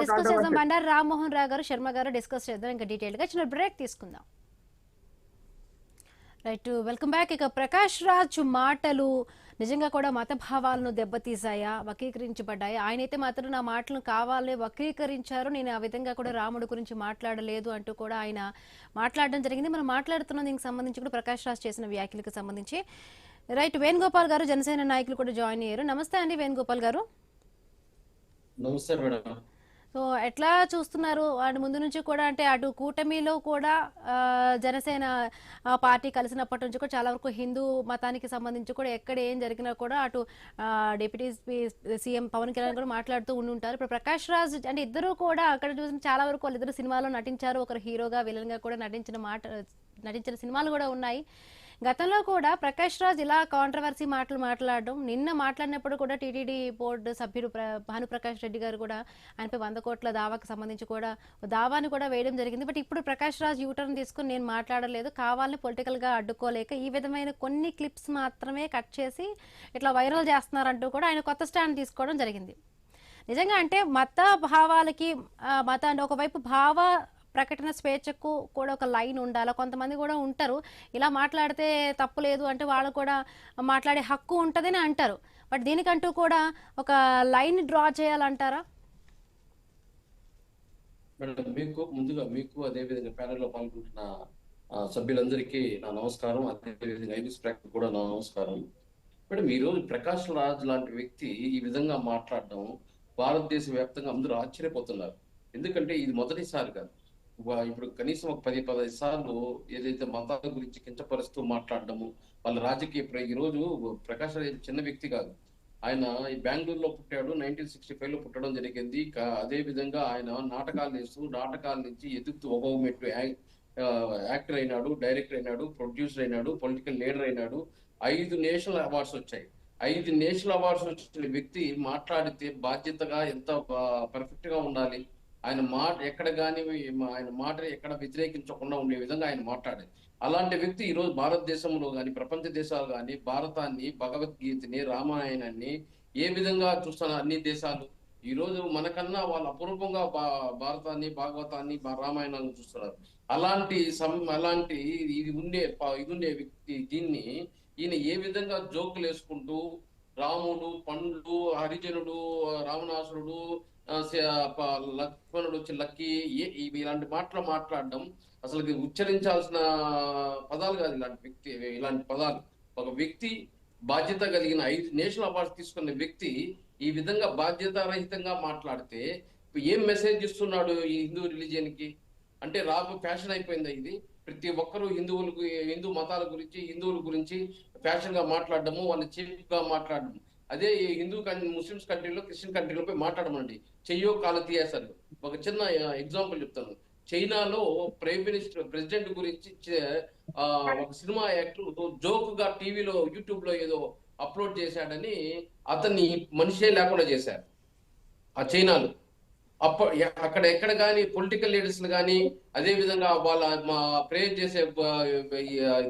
బండారు రామ్మోహన్ రావు గారు, శర్మ గారు డిస్కస్ చేద్దాం ఇంకా డీటెయిల్ గా. చిన్న బ్రేక్ తీసుకుందాం. Right, welcome back. ఇక ప్రకాష్ రాజ్ మాటలు నిజంగా కూడా మత భావాలను దెబ్బతీసాయా, వక్రీకరించబడ్డాయా? ఆయనైతే మాత్రం నా మాటలను కావాలే వక్రీకరించారు, నేను ఆ విధంగా కూడా రాముడి గురించి మాట్లాడలేదు అంటూ కూడా ఆయన మాట్లాడడం జరిగింది. మనం మాట్లాడుతున్న దీనికి సంబంధించి కూడా ప్రకాష్ రాజ్ చేసిన వ్యాఖ్యలకు సంబంధించి. రైట్, వేణుగోపాల్ గారు జనసేన నాయకులు కూడా జాయిన్ అయ్యారు. నమస్తే అండి వేణుగోపాల్ గారు. నమస్తే మేడం. సో ఎట్లా చూస్తున్నారు వాటి ముందు నుంచి కూడా, అంటే అటు కూటమిలో కూడా జనసేన పార్టీ కలిసినప్పటి నుంచి కూడా చాలా వరకు హిందూ మతానికి సంబంధించి కూడా ఎక్కడ ఏం జరిగినా కూడా అటు డిప్యూటీ సీఎం పవన్ కళ్యాణ్ కూడా మాట్లాడుతూ ఉండుంటారు. ఇప్పుడు ప్రకాష్ రాజ్ అంటే ఇద్దరు కూడా అక్కడ చూసిన చాలా వరకు వాళ్ళిద్దరు సినిమాలో నటించారు, ఒకరు హీరోగా విలన్ గా కూడా నటించిన సినిమాలు కూడా ఉన్నాయి. గతంలో కూడా ప్రకాష్ రాజ్ ఇలా కాంట్రవర్సీ మాటలు మాట్లాడడం, నిన్న మాట్లాడినప్పుడు కూడా టీటీడీ బోర్డు సభ్యుడు భానుప్రకాష్ రెడ్డి గారు కూడా ఆయనపై 100 కోట్ల దావాకు సంబంధించి కూడా దావాని కూడా వేయడం జరిగింది. బట్ ఇప్పుడు ప్రకాష్ రాజ్ యూటర్న్ తీసుకుని నేను మాట్లాడలేదు, కావాలని పొలిటికల్ గా అడ్డుకోలేక ఈ విధమైన కొన్ని క్లిప్స్ మాత్రమే కట్ చేసి ఇట్లా వైరల్ చేస్తున్నారంటూ కూడా ఆయన కొత్త స్టాండ్ తీసుకోవడం జరిగింది. నిజంగా అంటే మత భావాలకి అంటే ఒకవైపు భావ ప్రకటన స్వేచ్ఛకు కూడా ఒక లైన్ ఉండాలి. కొంతమంది కూడా ఉంటారు ఇలా మాట్లాడితే తప్పు లేదు అంటే వాళ్ళు కూడా మాట్లాడే హక్కు ఉంటుందని అంటారు. బట్ దీనికంటూ కూడా ఒక లైన్ డ్రా చేయాలంటారా? మేడం, ముందుగా మీకు అదేవిధంగా ప్యానెల్లో పాల్గొంటున్న సభ్యులందరికీ నా నమస్కారం, అదేవిధంగా ఐబిస్ ప్రేక్షకులకు కూడా నా నమస్కారం. మేడం, ఈరోజు ప్రకాష్ రాజ్ లాంటి వ్యక్తి ఈ విధంగా మాట్లాడడం భారతదేశ వ్యాప్తంగా అందరూ ఆశ్చర్యపోతున్నారు. ఎందుకంటే ఇది మొదటిసారి కాదు, ఇప్పుడు కనీసం ఒక 10-15 సార్లు ఏదైతే మతాల గురించి కించపరుస్తూ మాట్లాడడము, వాళ్ళ రాజకీయ ఈ రోజు ప్రకాష్ రాజ్ చిన్న వ్యక్తి కాదు. ఆయన ఈ బెంగళూరులో పుట్టాడు, 1965లో పుట్టడం జరిగింది. అదే విధంగా ఆయన నాటకాలు వేస్తూ నాటకాల నుంచి ఎదుగుతూ ఒక్కొక్క మెట్టు యాక్టర్ అయినాడు, డైరెక్టర్ అయినాడు, ప్రొడ్యూసర్ అయినాడు, పొలిటికల్ లీడర్ అయినాడు. 5 నేషనల్ అవార్డ్స్ వచ్చాయి. 5 నేషనల్ అవార్డ్స్ వచ్చిన వ్యక్తి మాట్లాడితే బాధ్యతగా ఎంత పర్ఫెక్ట్ గా ఉండాలి. ఆయన మాట ఎక్కడ కానీ ఆయన మాట ఎక్కడ వ్యతిరేకించకుండా ఉండే విధంగా ఆయన మాట్లాడాలి. అలాంటి వ్యక్తి ఈ రోజు భారతదేశంలో కానీ ప్రపంచ దేశాలు కానీ భారతాన్ని, భగవద్గీతని, రామాయణాన్ని ఏ విధంగా చూస్తున్నారు అన్ని దేశాలు. ఈ రోజు మనకన్నా వాళ్ళు అపూర్వంగా భారతాన్ని, భాగవతాన్ని, రామాయణాన్ని చూస్తున్నారు. అలాంటి ఇది ఉండే వ్యక్తి దీన్ని ఈయన ఏ విధంగా జోకులు వేసుకుంటూ రాముడు, పండు, హరిజనుడు, రావణాసురుడు, లక్ష్మణుడు వచ్చి లక్కి ఇలాంటి మాటలు మాట్లాడడం అసలు ఉచ్చరించాల్సిన పదాలు కాదు. ఇలాంటి పదాలు ఒక వ్యక్తి బాధ్యత కలిగిన 5 నేషనల్ అవార్డ్స్ తీసుకున్న వ్యక్తి ఈ విధంగా బాధ్యతారహితంగా మాట్లాడితే ఏం మెసేజ్ ఇస్తున్నాడు ఈ హిందూ రిలీజియన్ కి? అంటే ఫ్యాషన్ అయిపోయిందా ఇది? ప్రతి ఒక్కరూ హిందూ మతాల గురించి, హిందువుల గురించి ఫ్యాషన్ గా మాట్లాడడము, వాళ్ళ చీప్ గా మాట్లాడడం. అదే ముస్లిమ్స్ కంట్రీలో, క్రిస్టియన్ కంట్రీలో పోయి మాట్లాడమండి, చెయ్యో కాలు తీయేస్తారు. ఒక చిన్న ఎగ్జాంపుల్ చెప్తాను. చైనాలో ప్రెసిడెంట్ గురించి ఒక సినిమా యాక్టర్ జోక్ గా టీవీలో, యూట్యూబ్ లో ఏదో అప్లోడ్ చేశాడని అతన్ని మనిషే లేకుండా చేశారు ఆ చైనాలో. అక్కడ ఎక్కడ కానీ పొలిటికల్ లీడర్స్ కానీ, అదే విధంగా వాళ్ళ ప్రేయర్ చేసే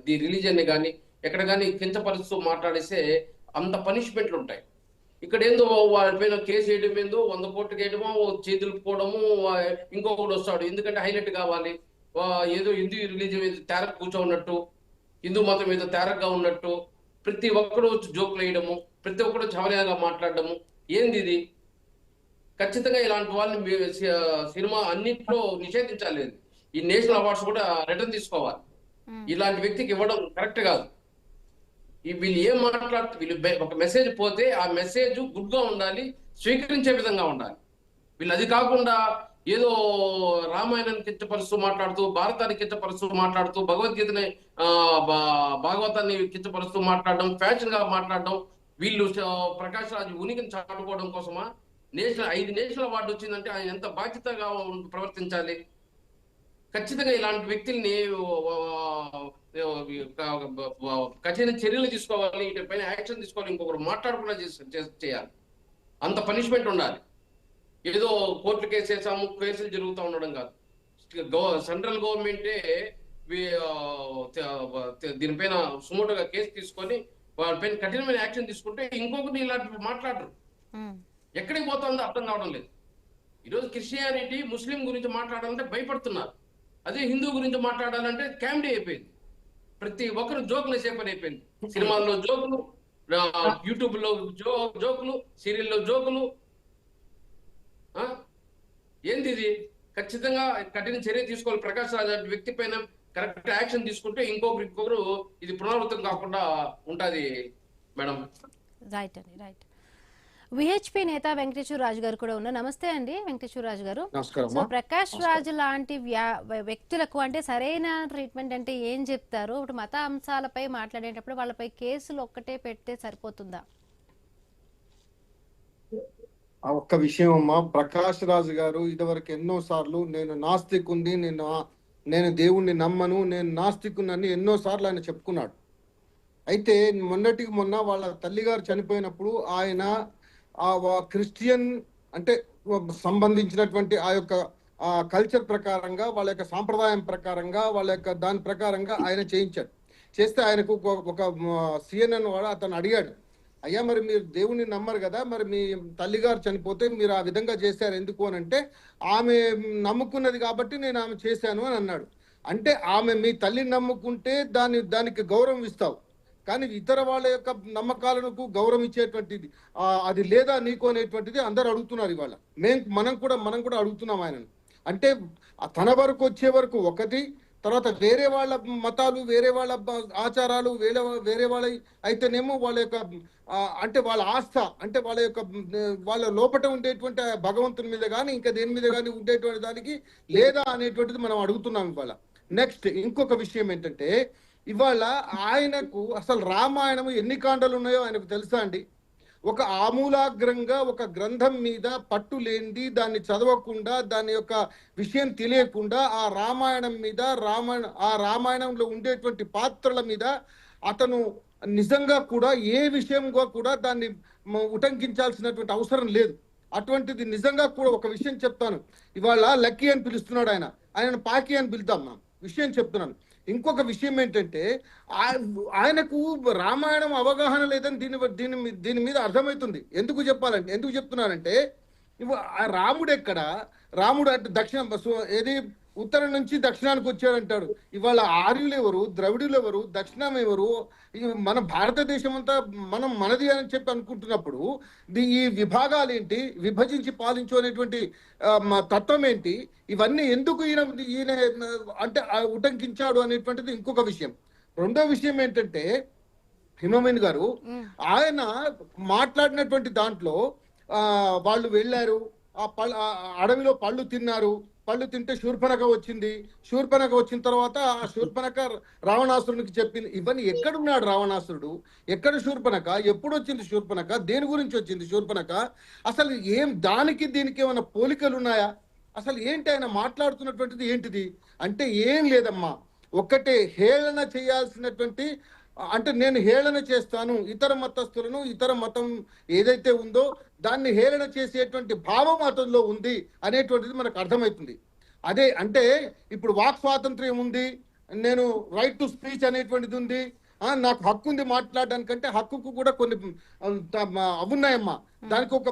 ది రిలీజియన్ కానీ ఎక్కడ కానీ కించపరుస్తూ మాట్లాడిస్తే అంత పనిష్మెంట్లు ఉంటాయి. ఇక్కడ ఏందో వాళ్ళ పైన కేసు వేయడం, ఏందో 100 కోట్లు వేయడమో, చేతులు పోవడము, ఇంకొకటి వస్తాడు ఎందుకంటే హైలైట్ కావాలి. ఏదో హిందూ రిలీజియన్ మీద తేరక్ కూర్చోన్నట్టు, హిందూ మతం మీద తేరక్గా ఉన్నట్టు ప్రతి ఒక్కరు జోకులు వేయడము, ప్రతి ఒక్కరు చవరగా మాట్లాడడము. ఏంది ఇది? ఖచ్చితంగా ఇలాంటి వాళ్ళని సినిమా అన్నింటిలో నిషేధించాలి. ఈ నేషనల్ అవార్డ్స్ కూడా రిటర్న్ తీసుకోవాలి. ఇలాంటి వ్యక్తికి ఇవ్వడం కరెక్ట్ కాదు. వీళ్ళు ఏం మాట్లాడుతూ వీళ్ళు ఒక మెసేజ్ పోతే ఆ మెసేజ్ గుడ్ గా ఉండాలి, స్వీకరించే విధంగా ఉండాలి. వీళ్ళు అది కాకుండా ఏదో రామాయణాన్ని కించపరుస్తూ మాట్లాడుతూ, భారతాన్ని కించపరుస్తూ మాట్లాడుతూ, భగవద్గీతని భాగవతాన్ని కించపరుస్తూ మాట్లాడడం, ఫ్యాషన్ గా మాట్లాడడం. వీళ్ళు ప్రకాష్ రాజ్ ఉనికిని చాటుకోవడం కోసమా 5 నేషనల్ అవార్డు వచ్చిందంటే ఆయన ఎంత బాధ్యతగా ప్రవర్తించాలి. ఖచ్చితంగా ఇలాంటి వ్యక్తుల్ని కఠిన చర్యలు తీసుకోవాలి, వీటిపైన యాక్షన్ తీసుకోవాలి, ఇంకొకరు మాట్లాడకుండా చేయాలి. అంత పనిష్మెంట్ ఉండాలి. ఏదో కోర్టు కేసు వేసాము, కేసులు జరుగుతూ ఉండడం కాదు. సెంట్రల్ గవర్నమెంటే దీనిపైన సుమోటోగా కేసు తీసుకొని వాళ్ళపైన కఠినమైన యాక్షన్ తీసుకుంటే ఇంకొకటి ఇలాంటి మాట్లాడరు. ఎక్కడికి పోతుందో అర్థం కావడం లేదు. ఈరోజు క్రిస్టియానిటీ, ముస్లిం గురించి మాట్లాడాలంటే భయపడుతున్నారు. అదే హిందూ గురించి మాట్లాడాలంటే కామెడీ అయిపోయింది. ప్రతి ఒక్కరు జోకులు వేసే పని అయిపోయింది. సినిమాల్లో జోకులు, యూట్యూబ్ లో జోకులు, సీరియల్లో జోకులు. ఏంది ఇది? ఖచ్చితంగా కఠిన చర్య తీసుకోవాలి. ప్రకాష్ రాజ్ అనే వ్యక్తి పైన కరెక్ట్ యాక్షన్ తీసుకుంటే ఇంకొకరు ఇది పునరావృతం కాకుండా ఉంటది మేడం. రైట్ అండి, రైట్. విహెచ్పి నేత వెంకటేశ్వర రాజు గారు కూడా ఉన్నారు. నమస్తే అండి వెంకటేశ్వర రాజు గారు. సో ప్రకాష్ రాజ్ లాంటి వ్యక్తులకు అంటే సరైన ట్రీట్మెంట్ అంటే ఏం చెప్తారు? ఇప్పుడు మత అంశాలపై మాట్లాడేటప్పుడు వాళ్ళపై కేసులు ఒక్కటే పెడితే సరిపోతుందా? ఒక్క విషయం అమ్మా, ప్రకాష్ రాజ్ గారు ఇదివరకు ఎన్నో సార్లు నేను నాస్తికుని, నేను దేవుణ్ణి నమ్మను, నేను నాస్తికుని ఎన్నో సార్లు ఆయన చెప్పుకున్నాడు. అయితే మొన్నటికి మొన్న వాళ్ళ తల్లిగారు చనిపోయినప్పుడు ఆయన ఆ క్రిస్టియన్ అంటే సంబంధించినటువంటి ఆ యొక్క కల్చర్ ప్రకారంగా, వాళ్ళ యొక్క సాంప్రదాయం ప్రకారంగా, వాళ్ళ యొక్క దాని ప్రకారంగా ఆయన చేయించాడు. చేస్తే ఆయనకు ఒక CNN వాడు అతను అడిగాడు, అయ్యా మరి మీరు దేవుణ్ణి నమ్మరు కదా, మరి మీ తల్లిగారు చనిపోతే మీరు ఆ విధంగా చేశారు ఎందుకు అని అంటే, ఆమె నమ్ముకున్నది కాబట్టి నేను ఆమె చేశాను అని అన్నాడు. అంటే ఆమె మీ తల్లిని నమ్ముకుంటే దానికి గౌరవం ఇస్తావు, కానీ ఇతర వాళ్ళ యొక్క నమ్మకాలకు గౌరవం ఇచ్చేటువంటిది అది లేదా నీకు అనేటువంటిది అందరు అడుగుతున్నారు ఇవాళ. మనం కూడా అడుగుతున్నాం ఆయనను. అంటే తన వరకు వచ్చే వరకు ఒకటి, తర్వాత వేరే వాళ్ళ మతాలు, వేరే వాళ్ళ ఆచారాలు, వేరే వాళ్ళ అయితేనేమో వాళ్ళ యొక్క అంటే వాళ్ళ ఆస్థ, అంటే వాళ్ళ లోపట ఉండేటువంటి భగవంతుని మీద కానీ ఇంకా దేని మీద కానీ ఉండేటువంటి దానికి లేదా అనేటువంటిది మనం అడుగుతున్నాం ఇవాళ. నెక్స్ట్ ఇంకొక విషయం ఏంటంటే, ఇవాళ ఆయనకు అసలు రామాయణం ఎన్ని కాండలు ఉన్నాయో ఆయనకు తెలుసా అండి? ఒక ఆమూలాగ్రంగా ఒక గ్రంథం మీద పట్టు లేనిది, దాన్ని చదవకుండా, దాని యొక్క విషయం తెలియకుండా ఆ రామాయణం మీద, ఆ రామాయణంలో ఉండేటువంటి పాత్రల మీద అతను నిజంగా కూడా ఏ విషయంగా కూడా దాన్ని ఉటంకించాల్సినటువంటి అవసరం లేదు. అటువంటిది నిజంగా కూడా ఒక విషయం చెప్తాను. ఇవాళ లక్కీ అని పిలుస్తున్నాడు ఆయన పాకి అని పిలుద్దాం. నా విషయం చెప్తున్నాను. ఇంకొక విషయం ఏంటంటే ఆయనకు రామాయణం అవగాహన లేదని దీని మీద అర్థమవుతుంది. ఎందుకు చెప్తున్నానంటే ఆ రాముడు ఎక్కడ, రాముడు అంటే ఏది ఉత్తరం నుంచి దక్షిణానికి వచ్చాడంటాడు. ఇవాళ ఆర్యులు ఎవరు, ద్రవిడులు ఎవరు, దక్షిణం ఎవరు, మన భారతదేశం అంతా మనది అని చెప్పి అనుకుంటున్నప్పుడు ఈ విభాగాలు ఏంటి, విభజించి పాలించు అనేటువంటి తత్వం ఏంటి, ఇవన్నీ ఎందుకు ఈయన అంటే ఉటంకించాడు అనేటువంటిది ఇంకొక విషయం. రెండో విషయం ఏంటంటే హిమమేన్ గారు ఆయన మాట్లాడినటువంటి దాంట్లో వాళ్ళు వెళ్ళారు, అడవిలో పళ్ళు తిన్నారు, పళ్ళు తింటే శూర్పణఖ వచ్చింది, శూర్పణఖ వచ్చిన తర్వాత ఆ శూర్పణఖ రావణాసురునికి చెప్పింది. ఇవన్నీ ఎక్కడున్నాడు రావణాసురుడు, ఎక్కడ శూర్పణఖ, ఎప్పుడు వచ్చింది శూర్పణఖ, దేని గురించి వచ్చింది శూర్పణఖ, అసలు దానికి దీనికి ఏమైనా పోలికలు ఉన్నాయా, అసలు ఏంటి ఆయన మాట్లాడుతున్నటువంటిది ఏంటిది అంటే ఏం లేదమ్మా. ఒక్కటే హేళన చేయాల్సినటువంటి, అంటే నేను హేళన చేస్తాను ఇతర మతస్థులను, ఇతర మతం ఏదైతే ఉందో దాన్ని హేళన చేసేటువంటి భావం అతనిలో ఉంది అనేటువంటిది మనకు అర్థమవుతుంది. అదే అంటే ఇప్పుడు వాక్ స్వాతంత్ర్యం ఉంది, నేను రైట్ టు స్పీచ్ అనేటువంటిది ఉంది, నాకు హక్కు ఉంది మాట్లాడడానికంటే హక్కుకు కూడా కొన్ని అవున్నాయమ్మా. దానికి ఒక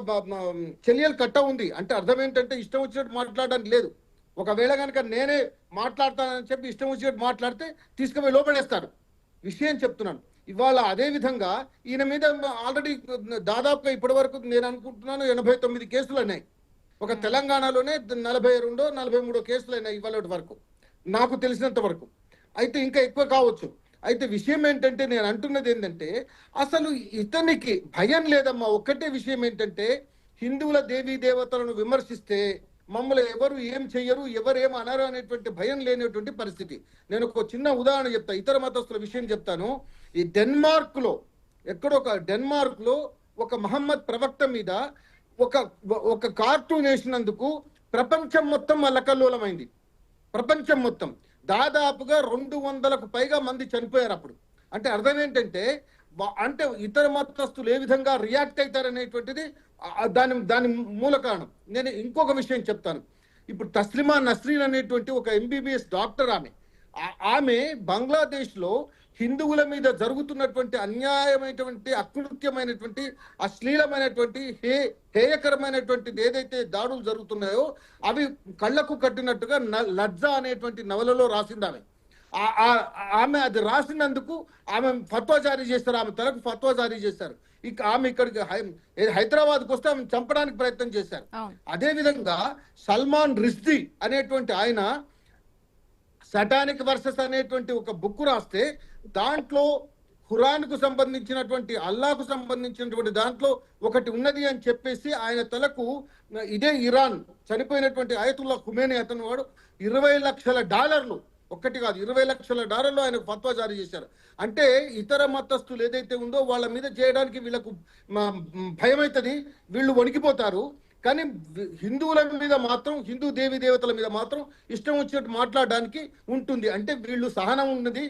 చెలియల్ కట్ట ఉంది. అంటే అర్థం ఏంటంటే ఇష్టం వచ్చినట్టు మాట్లాడడానికి లేదు. ఒకవేళ కనుక నేనే మాట్లాడతానని చెప్పి ఇష్టం వచ్చినట్టు మాట్లాడితే తీసుకుపోయి లోపడేస్తాడు. విషయం చెప్తున్నాను. ఇవాళ అదే విధంగా ఈయన మీద ఆల్రెడీ దాదాపుగా ఇప్పటి వరకు నేను అనుకుంటున్నాను 89 కేసులు అయినాయి. ఒక తెలంగాణలోనే 42-43 కేసులు అయినాయి ఇవాళ వరకు నాకు తెలిసినంత వరకు. అయితే ఇంకా ఎక్కువ కావచ్చు. అయితే విషయం ఏంటంటే నేను అంటున్నది ఏంటంటే అసలు ఇతనికి భయం లేదమ్మా. ఒక్కటే విషయం ఏంటంటే హిందువుల దేవీ దేవతలను విమర్శిస్తే మమ్మల్ని ఎవరు ఏం చెయ్యరు, ఎవరు ఏం అనరు అనేటువంటి భయం లేనటువంటి పరిస్థితి. నేను ఒక చిన్న ఉదాహరణ చెప్తా, ఇతర మతస్థుల విషయం చెప్తాను. ఈ డెన్మార్క్ లో ఒక మహమ్మద్ ప్రవక్త మీద ఒక కార్టూన్ వేసినందుకు ప్రపంచం మొత్తం అల్లకల్లోలమైంది. ప్రపంచం మొత్తం దాదాపుగా 200కు పైగా మంది చనిపోయారు అప్పుడు. అంటే అర్థం ఏంటంటే అంటే ఇతర మతస్థులు ఏ విధంగా రియాక్ట్ అవుతారనేటువంటిది దాని మూల కారణం. నేను ఇంకొక విషయం చెప్తాను. ఇప్పుడు తస్లిమా నస్రీన్ అనేటువంటి ఒక MBBS డాక్టర్, ఆమె బంగ్లాదేశ్ లో హిందువుల మీద జరుగుతున్నటువంటి అన్యాయమైనటువంటి, అకృత్యమైనటువంటి, అశ్లీలమైనటువంటి, హేయకరమైనటువంటిది ఏదైతే దాడులు జరుగుతున్నాయో అవి కళ్ళకు కట్టినట్టుగా లజ్జా అనేటువంటి నవలలో రాసింది ఆమె అది రాసినందుకు ఆమె ఫత్వా జారీ చేస్తారు. ఆమె తలకు ఫత్వా జారీ చేశారు. ఆమె ఇక్కడికి హైదరాబాద్కి వస్తే ఆమె చంపడానికి ప్రయత్నం చేశారు. అదే విధంగా సల్మాన్ రిష్దీ అనేటువంటి ఆయన సటానిక్ వర్సెస్ అనేటువంటి ఒక బుక్ రాస్తే దాంట్లో ఖురాన్కు సంబంధించినటువంటి, అల్లాహకు సంబంధించినటువంటి దాంట్లో ఒకటి ఉన్నది అని చెప్పేసి ఆయన తలకు ఇదే ఇరాన్ చనిపోయినటువంటి అయతుల్లా ఖుమేని అతను వాడు $20 లక్షల, ఒక్కటి కాదు $20 లక్షల ఆయన ఫత్వా జారీ చేశారు. అంటే ఇతర మతస్థులు ఏదైతే ఉందో వాళ్ళ మీద చేయడానికి వీళ్ళకు భయం అవుతుంది, వీళ్ళు వణికిపోతారు. కానీ హిందువుల మీద మాత్రం, హిందూ దేవి దేవతల మీద మాత్రం ఇష్టం వచ్చినట్టు మాట్లాడడానికి ఉంటుంది. అంటే వీళ్ళు సహనం ఉన్నది.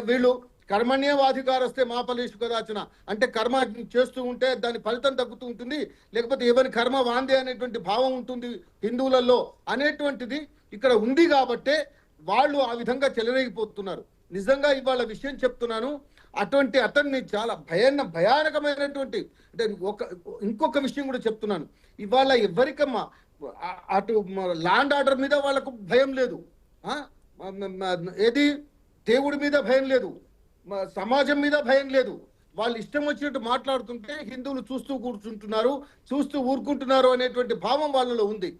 వీళ్ళు కర్మణ్యవాధికారస్తే మా ఫలేషు కదాచన, అంటే కర్మ చేస్తూ ఉంటే దాని ఫలితం తగ్గుతూ ఉంటుంది, లేకపోతే ఎవరి కర్మ వాందే అనేటువంటి భావం ఉంటుంది హిందువులలో అనేటువంటిది ఇక్కడ ఉంది. కాబట్టే వాళ్ళు ఆ విధంగా చెలరేగిపోతున్నారు. నిజంగా ఇవాళ విషయం చెప్తున్నాను, అటువంటి అతన్ని చాలా భయానకమైనటువంటి, అంటే ఇంకొక విషయం కూడా చెప్తున్నాను. ఇవాళ ఎవరికమ్మా అటు ల్యాండ్ ఆర్డర్ మీద వాళ్ళకు భయం లేదు, ఏది దేవుడి మీద భయం లేదు, సమాజం మీద భయం లేదు. వాళ్ళు ఇష్టం వచ్చినట్టు మాట్లాడుతుంటే హిందువులు చూస్తూ కూర్చుంటున్నారు, చూస్తూ ఊరుకుంటున్నారు అనేటువంటి భావం వాళ్ళలో ఉంది.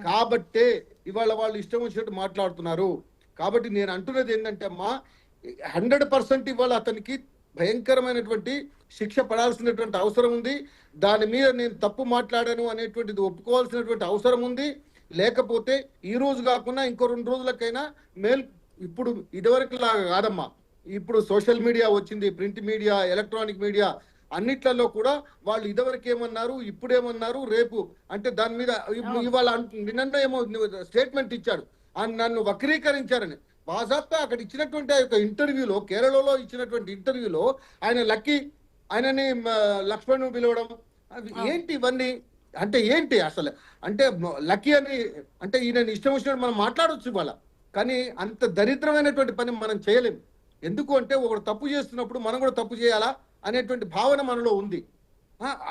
కాబట్టే ఇవాళ వాళ్ళు ఇష్టం వచ్చినట్టు మాట్లాడుతున్నారు. కాబట్టి నేను అంటున్నది ఏంటంటే అమ్మా, 100% ఇవాళ అతనికి భయంకరమైనటువంటి శిక్ష పడాల్సినటువంటి అవసరం ఉంది. దాని మీద నేను తప్పు మాట్లాడాను అనేటువంటిది ఒప్పుకోవాల్సినటువంటి అవసరం ఉంది. లేకపోతే ఈ రోజు కాకుండా ఇంకో 2 రోజులకైనా ఇప్పుడు ఇదివరకు లాగా కాదమ్మా. ఇప్పుడు సోషల్ మీడియా వచ్చింది, ప్రింట్ మీడియా, ఎలక్ట్రానిక్ మీడియా, అన్నిట్లలో కూడా వాళ్ళు ఇదివరకు ఏమన్నారు, ఇప్పుడేమన్నారు, రేపు అంటే దాని మీద ఇవాళ నిన్న ఏమో స్టేట్మెంట్ ఇచ్చాడు, నన్ను వక్రీకరించారని. బాజాప్తా అక్కడ ఇచ్చినటువంటి ఆ యొక్క ఇంటర్వ్యూలో, కేరళలో ఇచ్చినటువంటి ఇంటర్వ్యూలో ఆయన లక్కీ, ఆయనని లక్ష్మణ్ పిలవడం, అవి ఏంటి ఇవన్నీ? అంటే ఏంటి అసలు? అంటే లక్కీ అని అంటే ఈయన ఇష్టం వచ్చినట్టు మనం మాట్లాడవచ్చు ఇవాళ, కానీ అంత దరిద్రమైనటువంటి పని మనం చేయలేము. ఎందుకు అంటే ఒకడు తప్పు చేస్తున్నప్పుడు మనం కూడా తప్పు చేయాలా అనేటువంటి భావన మనలో ఉంది.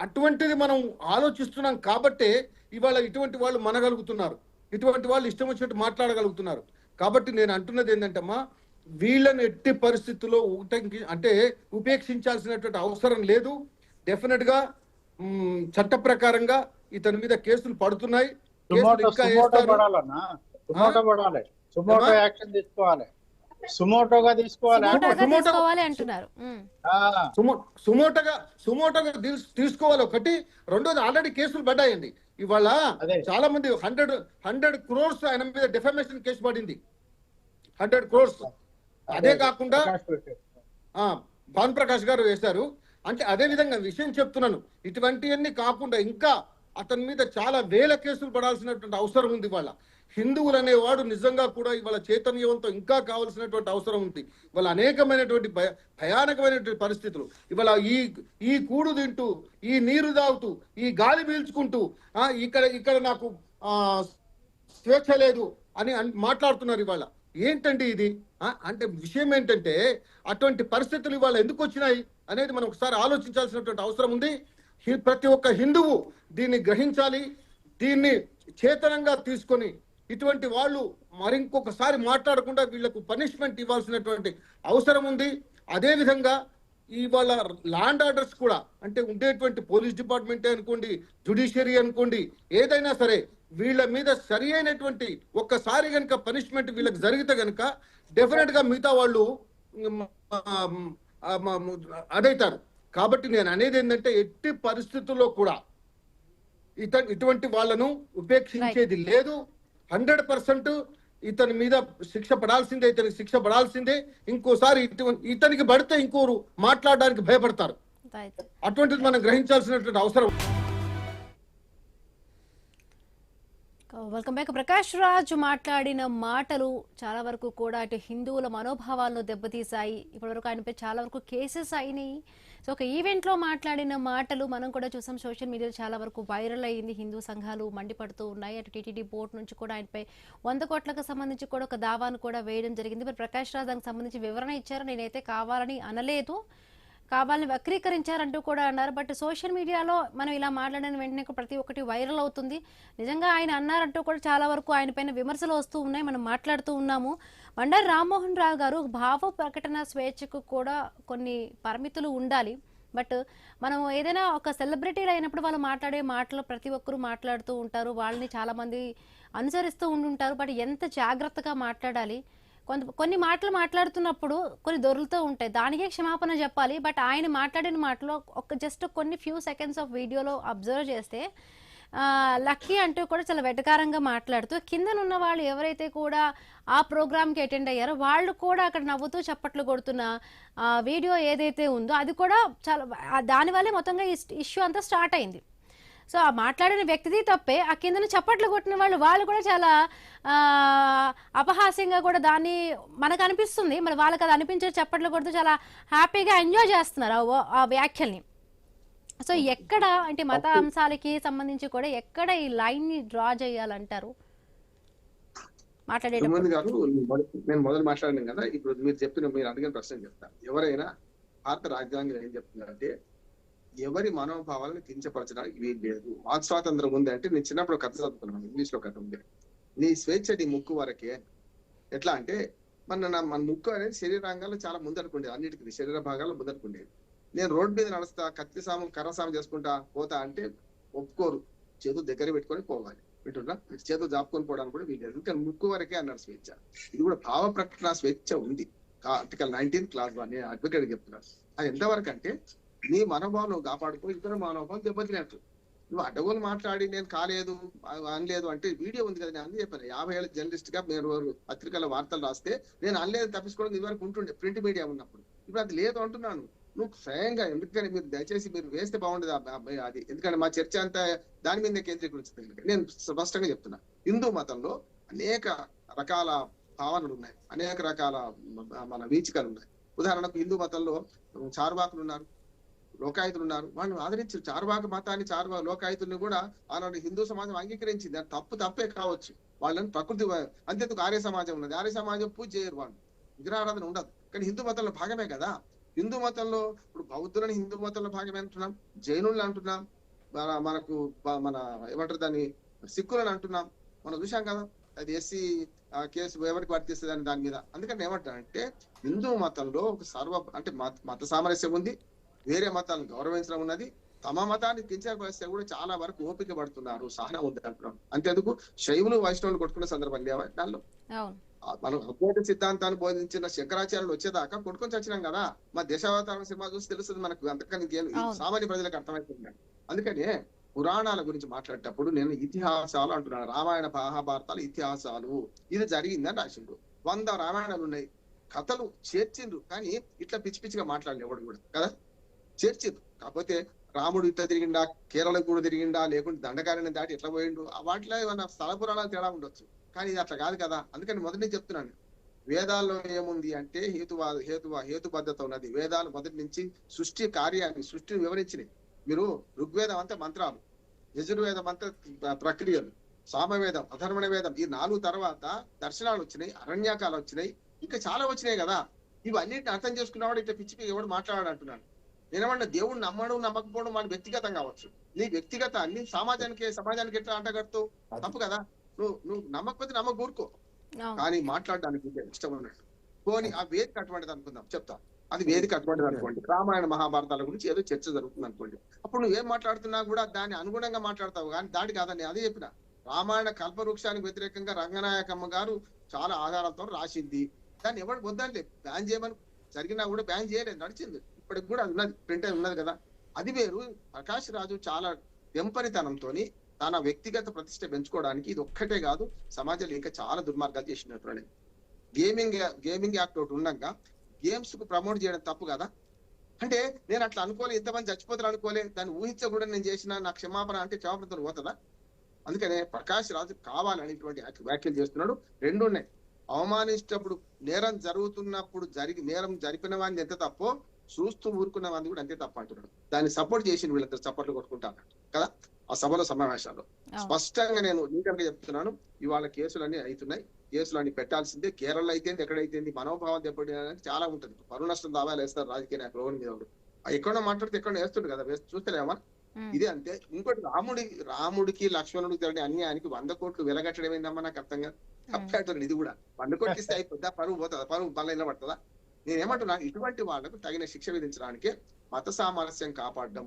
అటువంటిది మనం ఆలోచిస్తున్నాం కాబట్టే ఇవాళ ఇటువంటి వాళ్ళు మనగలుగుతున్నారు, ఇటువంటి వాళ్ళు ఇష్టం వచ్చినట్టు మాట్లాడగలుగుతున్నారు. కాబట్టి నేను అంటున్నది ఏంటంటే అమ్మా, వీళ్ళని ఎట్టి పరిస్థితుల్లో అంటే ఉపేక్షించాల్సినటువంటి అవసరం లేదు. డెఫినెట్ గా చట్ట ప్రకారంగా ఇతని మీద కేసులు పడుతున్నాయి. సుమోటో యాక్షన్ తీసుకోవాలి, సుమోటోగా తీసుకోవాలి అంటున్నారు. సుమోటోగా తీసుకోవాలి ఒకటి. రెండోది ఆల్రెడీ కేసులు పడ్డాయండి. ఇవాళ చాలా మంది 100 crores ఆయన మీద డిఫమేషన్ కేసు పడింది, 100 crores. అదే కాకుండా భాను ప్రకాష్ గారు వేశారు. అంటే అదే విధంగా విషయం చెప్తున్నాను, ఇటువంటివన్నీ కాకుండా ఇంకా అతని మీద చాలా వేల కేసులు పడాల్సినటువంటి అవసరం ఉంది. ఇవాళ హిందువులు అనేవాడు నిజంగా కూడా ఇవాళ చైతన్యవంతం ఇంకా కావాల్సినటువంటి అవసరం ఉంది. ఇవాళ అనేకమైనటువంటి భయానకమైనటువంటి పరిస్థితులు. ఇవాళ ఈ కూడు తింటూ, ఈ నీరు తాగుతూ, ఈ గాలి పీల్చుకుంటూ ఇక్కడ నాకు స్వేచ్ఛ లేదు అని మాట్లాడుతున్నారు. ఇవాళ ఏంటండి ఇది? అంటే విషయం ఏంటంటే అటువంటి పరిస్థితులు ఇవాళ ఎందుకు వచ్చినాయి అనేది మనం ఒకసారి ఆలోచించాల్సినటువంటి అవసరం ఉంది. ప్రతి ఒక్క హిందువు దీన్ని గ్రహించాలి, దీన్ని చేతనంగా తీసుకొని ఇటువంటి వాళ్ళు మరింకొకసారి మాట్లాడకుండా వీళ్లకు పనిష్మెంట్ ఇవ్వాల్సినటువంటి అవసరం ఉంది. అదే విధంగా ఇవాళ ల్యాండ్ ఆర్డర్స్ కూడా, అంటే ఉండేటువంటి పోలీస్ డిపార్ట్మెంటే అనుకోండి, జ్యుడిషియరీ అనుకోండి, ఏదైనా సరే వీళ్ళ మీద సరి అయినటువంటి ఒక్కసారి కనుక పనిష్మెంట్ వీళ్ళకి జరిగితే కనుక డెఫినెట్ గా మిగతా వాళ్ళు అదైతారు. కాబట్టి నేను అనేది ఏంటంటే ఎట్టి పరిస్థితుల్లో కూడా ఇటువంటి వాళ్ళను ఉపేక్షించేది లేదు. 100% ఇతని మీద శిక్ష పడాల్సిందే, ఇతనికి శిక్ష పడాల్సిందే. ఇంకోసారి ఇతనికి పడితే ఇంకోరు మాట్లాడడానికి భయపడతారు. అటువంటిది మనం గ్రహించాల్సినటువంటి అవసరం. Welcome back. ప్రకాష్ రాజ్ మాట్లాడిన మాటలు చాలా వరకు కూడా అటు హిందువుల మనోభావాలను దెబ్బతీశాయి. ఇప్పటివరకు ఆయనపై చాలా వరకు కేసెస్ అయినాయి. సో ఒక ఈవెంట్లో మాట్లాడిన మాటలు మనం కూడా చూసాం, సోషల్ మీడియాలో చాలా వరకు వైరల్ అయ్యింది. హిందూ సంఘాలు మండిపడుతూ ఉన్నాయి. అటు టీటీడీ బోర్డు నుంచి కూడా ఆయనపై 100 కోట్లకు సంబంధించి కూడా ఒక దావాను కూడా వేయడం జరిగింది. మరి ప్రకాష్ రాజ్ దానికి సంబంధించి వివరణ ఇచ్చారు. నేనైతే కావాలని అనలేదు, కావాలని వక్రీకరించారంటూ కూడా అన్నారు. బట్ సోషల్ మీడియాలో మనం ఇలా మాట్లాడిన వెంటనే ప్రతి ఒక్కటి వైరల్ అవుతుంది. నిజంగా ఆయన అన్నారంటూ కూడా చాలా వరకు ఆయన పైన విమర్శలు వస్తూ ఉన్నాయి. మనం మాట్లాడుతూ ఉన్నాము. బండారు రామ్మోహన్ రావు గారు, భావ ప్రకటన స్వేచ్ఛకు కూడా కొన్ని పరిమితులు ఉండాలి. బట్ మనం ఏదైనా ఒక సెలబ్రిటీలు అయినప్పుడు వాళ్ళు మాట్లాడే మాటలు ప్రతి ఒక్కరూ మాట్లాడుతూ ఉంటారు, వాళ్ళని చాలామంది అనుసరిస్తూ ఉంటుంటారు. బట్ ఎంత జాగ్రత్తగా మాట్లాడాలి. కొన్ని మాటలు మాట్లాడుతున్నప్పుడు కొన్ని దొరుకుతూ ఉంటాయి, దానికే క్షమాపణ చెప్పాలి. బట్ ఆయన మాట్లాడిన మాటలో జస్ట్ కొన్ని ఫ్యూ సెకండ్స్ ఆఫ్ వీడియోలో అబ్జర్వ్ చేస్తే లక్కీ అంటూ కూడా చాలా వెటకారంగా మాట్లాడుతూ కిందనున్న వాళ్ళు ఎవరైతే కూడా ఆ ప్రోగ్రామ్కి అటెండ్ అయ్యారో వాళ్ళు కూడా అక్కడ నవ్వుతూ చప్పట్లు కొడుతున్న వీడియో ఏదైతే ఉందో అది కూడా చాలా, దానివల్లే మొత్తంగా ఇష్యూ అంతా స్టార్ట్ అయింది. సో ఆ మాట్లాడిన వ్యక్తిది తప్పే, ఆ కిందన చప్పట్లు కొట్టిన వాళ్ళు కూడా చాలా అపహాస్యంగా కూడా దాన్ని మనకు అనిపిస్తుంది. మరి వాళ్ళకి అది అనిపించే చప్పట్లు కొడుతూ చాలా హ్యాపీగా ఎంజాయ్ చేస్తున్నారు ఆ వ్యాఖ్యల్ని. సో ఎక్కడ అంటే మత అంశాలకి సంబంధించి కూడా ఎక్కడ ఈ లైన్ ని డ్రా చేయాలంటారు మాట్లాడేటప్పుడు? గారు నేను మొదలు మాట్లాడినాను కదా, ఇప్పుడు మీరు అడిగిన ప్రశ్న చెప్తాను. ఎవరైనా భారత రాజ్యాంగం ఏం చెప్తుందంటే ఎవరి మనోభావాలను కించపరచడానికి వీలు లేదు. వాక్ స్వాతంత్రం ఉంది అంటే, నేను చిన్నప్పుడు కథ చదువుకున్నాను, ఇంగ్లీష్ లో కథ ఉంది, నీ స్వేచ్ఛ నీ ముక్కు వరకే. ఎట్లా అంటే మన ముక్కు అనేది శరీరాంగాల్లో చాలా ముందడుకుండేది, అన్నిటికీ శరీర భాగాల్లో ముందడుకుండేది. నేను రోడ్డు మీద నడుస్తా, కత్తి సాము కర్ర సాము చేసుకుంటా పోతా అంటే ఒప్పుకోరు, చేతులు దగ్గర పెట్టుకొని పోవాలి. వింటున్నా, చేతులు జాపుకొని పోవడానికి కూడా వీలేదు. ఎందుకంటే ముక్కు వరకే అన్నారు స్వేచ్ఛ. ఇది కూడా భావ ప్రకటన స్వేచ్ఛ ఉంది, ఆర్టికల్ 19 Clause 1 నేను అడ్వకేట్ చెప్తున్నాను. అది ఎంతవరకు అంటే నీ మనోభావం నువ్వు కాపాడుకో, ఇతర మనోభావం దెబ్బతినట్టు. నువ్వు అడ్డగోలు మాట్లాడి నేను కాలేదు అనలేదు అంటే వీడియో ఉంది కదా, నేను అన్ని చెప్పాను. 50 ఏళ్ళ జర్నలిస్ట్ గా మీరు పత్రికల వార్తలు రాస్తే నేను అనలేదు తప్పించుకోవడం ఇదివరకు ఉంటుండే ప్రింట్ మీడియా ఉన్నప్పుడు. ఇప్పుడు అది లేదు అంటున్నాను. నువ్వు స్వయంగా, ఎందుకని మీరు దయచేసి మీరు వేస్తే బాగుండదు అది, ఎందుకంటే మా చర్చ అంతా దాని మీద కేంద్రీకరించింది. నేను స్పష్టంగా చెప్తున్నా, హిందూ మతంలో అనేక రకాల భావనలు ఉన్నాయి, అనేక రకాల మన వీచికలు ఉన్నాయి. ఉదాహరణకు హిందూ మతంలో చార్వాకులు ఉన్నారు, లోకాయుతులు ఉన్నారు. వాళ్ళు ఆదరించారు చార్వాక మతాన్ని, లోకాయుతుల్ని కూడా ఆనాడు హిందూ సమాజం అంగీకరించింది. అది తప్పే కావచ్చు, వాళ్ళని ప్రకృతి అంతేందుకు ఆర్య సమాజం ఉన్నది, ఆర్య సమాజం పూజ చేయరు, వాళ్ళు విగ్రహారాధన ఉండదు. కానీ హిందూ మతంలో భాగమే కదా. హిందూ మతంలో ఇప్పుడు బౌద్ధులని హిందూ మతంలో భాగమే అంటున్నాం, జైనుల్ని అంటున్నాం, మనకు మన ఏమంటారు దాన్ని సిక్కులని అంటున్నాం. మనం చూసాం కదా అది ఎస్సీ కేసు ఎవరికి వర్తిస్తుంది అని దాని మీద. అందుకని ఏమంటారంటే హిందూ మతంలో ఒక అంటే మత సామరస్యం ఉంది, వేరే మతాలను గౌరవించడం ఉన్నది, తమ మతాన్ని కించపరిస్తే కూడా చాలా వరకు ఓపిక పడుతున్నారు, సహనం ఉంది అంటున్నాం. అంతేందుకు శైవులు వైష్ణవులు కొట్టుకున్న సందర్భం లేవా దానిలో? మనం అద్వైత సిద్ధాంతాన్ని బోధించిన శంకరాచార్యులు వచ్చేదాకా కొట్టుకొని చచ్చినాం కదా. మా దేశావతారణ సినిమా చూసి తెలుస్తుంది మనకు, అంతకని సామాన్య ప్రజలకు అర్థమవుతుంది. అందుకనే పురాణాల గురించి మాట్లాడేటప్పుడు నేను ఇతిహాసాలు అంటున్నాను. రామాయణ మహాభారతాలు ఇతిహాసాలు, ఇది జరిగిందని రాసిండు. 100 రామాయణాలు ఉన్నాయి, కథలు చేర్చిండ్రు, కానీ ఇట్లా పిచ్చి పిచ్చిగా మాట్లాడలేవాడు కూడా కదా, చేర్చిండ్రు. కాకపోతే రాముడు ఇట్లా తిరిగిండా, కేరళకు కూడా తిరిగిండా, లేకుంటే దండకారణ్యం దాటి ఎట్లా పోయిండు, వాటిలో ఏమన్నా స్థల పురాణాలు తేడా ఉండొచ్చు, కానీ ఇది అట్లా కాదు కదా. అందుకని మొదటి చెప్తున్నాను, వేదాల్లో ఏముంది అంటే హేతుబద్ధత ఉన్నది. వేదాలు మొదటి నుంచి సృష్టి కార్యాన్ని, సృష్టిని వివరించినాయి. మీరు ఋగ్వేదం అంతా మంత్రాలు, యజుర్వేదం అంతా ప్రక్రియలు, సామవేదం, అధర్వణ వేదం, ఈ 4 తర్వాత దర్శనాలు వచ్చినాయి, అరణ్యాకాలు వచ్చినాయి, ఇంకా చాలా వచ్చినాయి కదా. ఇవన్నిటిని అర్థం చేసుకున్నవాడు ఇట్లా పిచ్చి ఎవడు మాట్లాడాడు అంటున్నాను. నేనేమన్నా దేవుడు నమ్మడం నమ్మకపోవడం మన వ్యక్తిగతం కావచ్చు, నీ వ్యక్తిగతాన్ని సమాజానికి ఎట్లా అంటగడుతూ తప్పు కదా. నువ్వు నమ్మకపోతే నమ్మకూరుకో, కానీ మాట్లాడడానికి ఇష్టం ఉన్నట్టు పోనీ ఆ వేదిక అటువంటిది అనుకుందాం, చెప్తా. అది వేదిక అటువంటిది అనుకోండి, రామాయణ మహాభారతాల గురించి ఏదో చర్చ జరుగుతుంది అనుకోండి, అప్పుడు నువ్వేం మాట్లాడుతున్నా కూడా దాన్ని అనుగుణంగా మాట్లాడతావు, కానీ దాడి కాదని అదే చెప్పిన. రామాయణ కల్పవృక్షానికి వ్యతిరేకంగా రంగనాయకమ్మ గారు చాలా ఆధారాలతో రాసింది, దాన్ని ఎవరు వద్దంటే బ్యాన్ చేయమని జరిగినా కూడా బ్యాన్ చేయలేదు, నడిచింది, ఇప్పటికి కూడా ఉన్నది, ప్రింట్ అయి ఉన్నది కదా. అది వేరు. ప్రకాష్ రాజు చాలా వెంపరితనంతో తన వ్యక్తిగత ప్రతిష్ట పెంచుకోవడానికి ఇది ఒక్కటే కాదు, సమాజంలో ఇంకా చాలా దుర్మార్గాలు చేసినట్టు. గేమింగ్ యాక్ట్ ఒకటి ఉండగా గేమ్స్ కు ప్రమోట్ చేయడం తప్పు కదా. అంటే నేను అట్లా అనుకోలే, ఇంతమంది చచ్చిపోతారు అనుకోలే, దాన్ని ఊహించకూడదు నేను చేసిన, నా క్షమాపణ అంటే క్షమాపణతో పోతుందా? అందుకనే ప్రకాష్ రాజు కావాలని ఇటువంటి వ్యాఖ్యలు చేస్తున్నాడు. 2 ఉన్నాయి. అవమానించేటప్పుడు నేరం జరుగుతున్నప్పుడు నేరం జరిపిన వాడిని ఎంత తప్పో చూస్తూ ఊరుకున్న వాడిని కూడా అంతే తప్ప అంటున్నాడు. దాన్ని సపోర్ట్ చేసి వీళ్ళందరూ సపోర్ట్లు కొట్టుకుంటారు కదా ఆ సభలో సమావేశాల్లో. స్పష్టంగా నేను నీకంగా చెప్తున్నాను, ఇవాళ కేసులన్నీ అవుతున్నాయి, కేసులన్నీ పెట్టాల్సిందే. కేరళ అయితే ఎక్కడైతే మనోభావం దెబ్బతినడానికి చాలా ఉంటుంది. పరువు నష్టం దావాలు వేస్తారు రాజకీయ నాయకులు మీద. ఎక్కడో మాట్లాడితే ఎక్కడ వేస్తుండే కదా, చూస్తలేమా? ఇదే అంతే. ఇంకోటి రాముడికి లక్ష్మణుడికి జరిగిన అన్యాయానికి 100 కోట్లు వెలగట్టడం ఏందమ్మా, నాకు అర్థంగా తప్పేస్తుంది. ఇది కూడా 100 కోట్లు ఇస్తే అయిపోద్దా? పరువు పోతుందా? పరువు మళ్ళీ నిలబడుతుందా? నేనేమంటున్నా, ఇటువంటి వాళ్లకు తగిన శిక్ష విధించడానికి మత సామరస్యం కాపాడడం,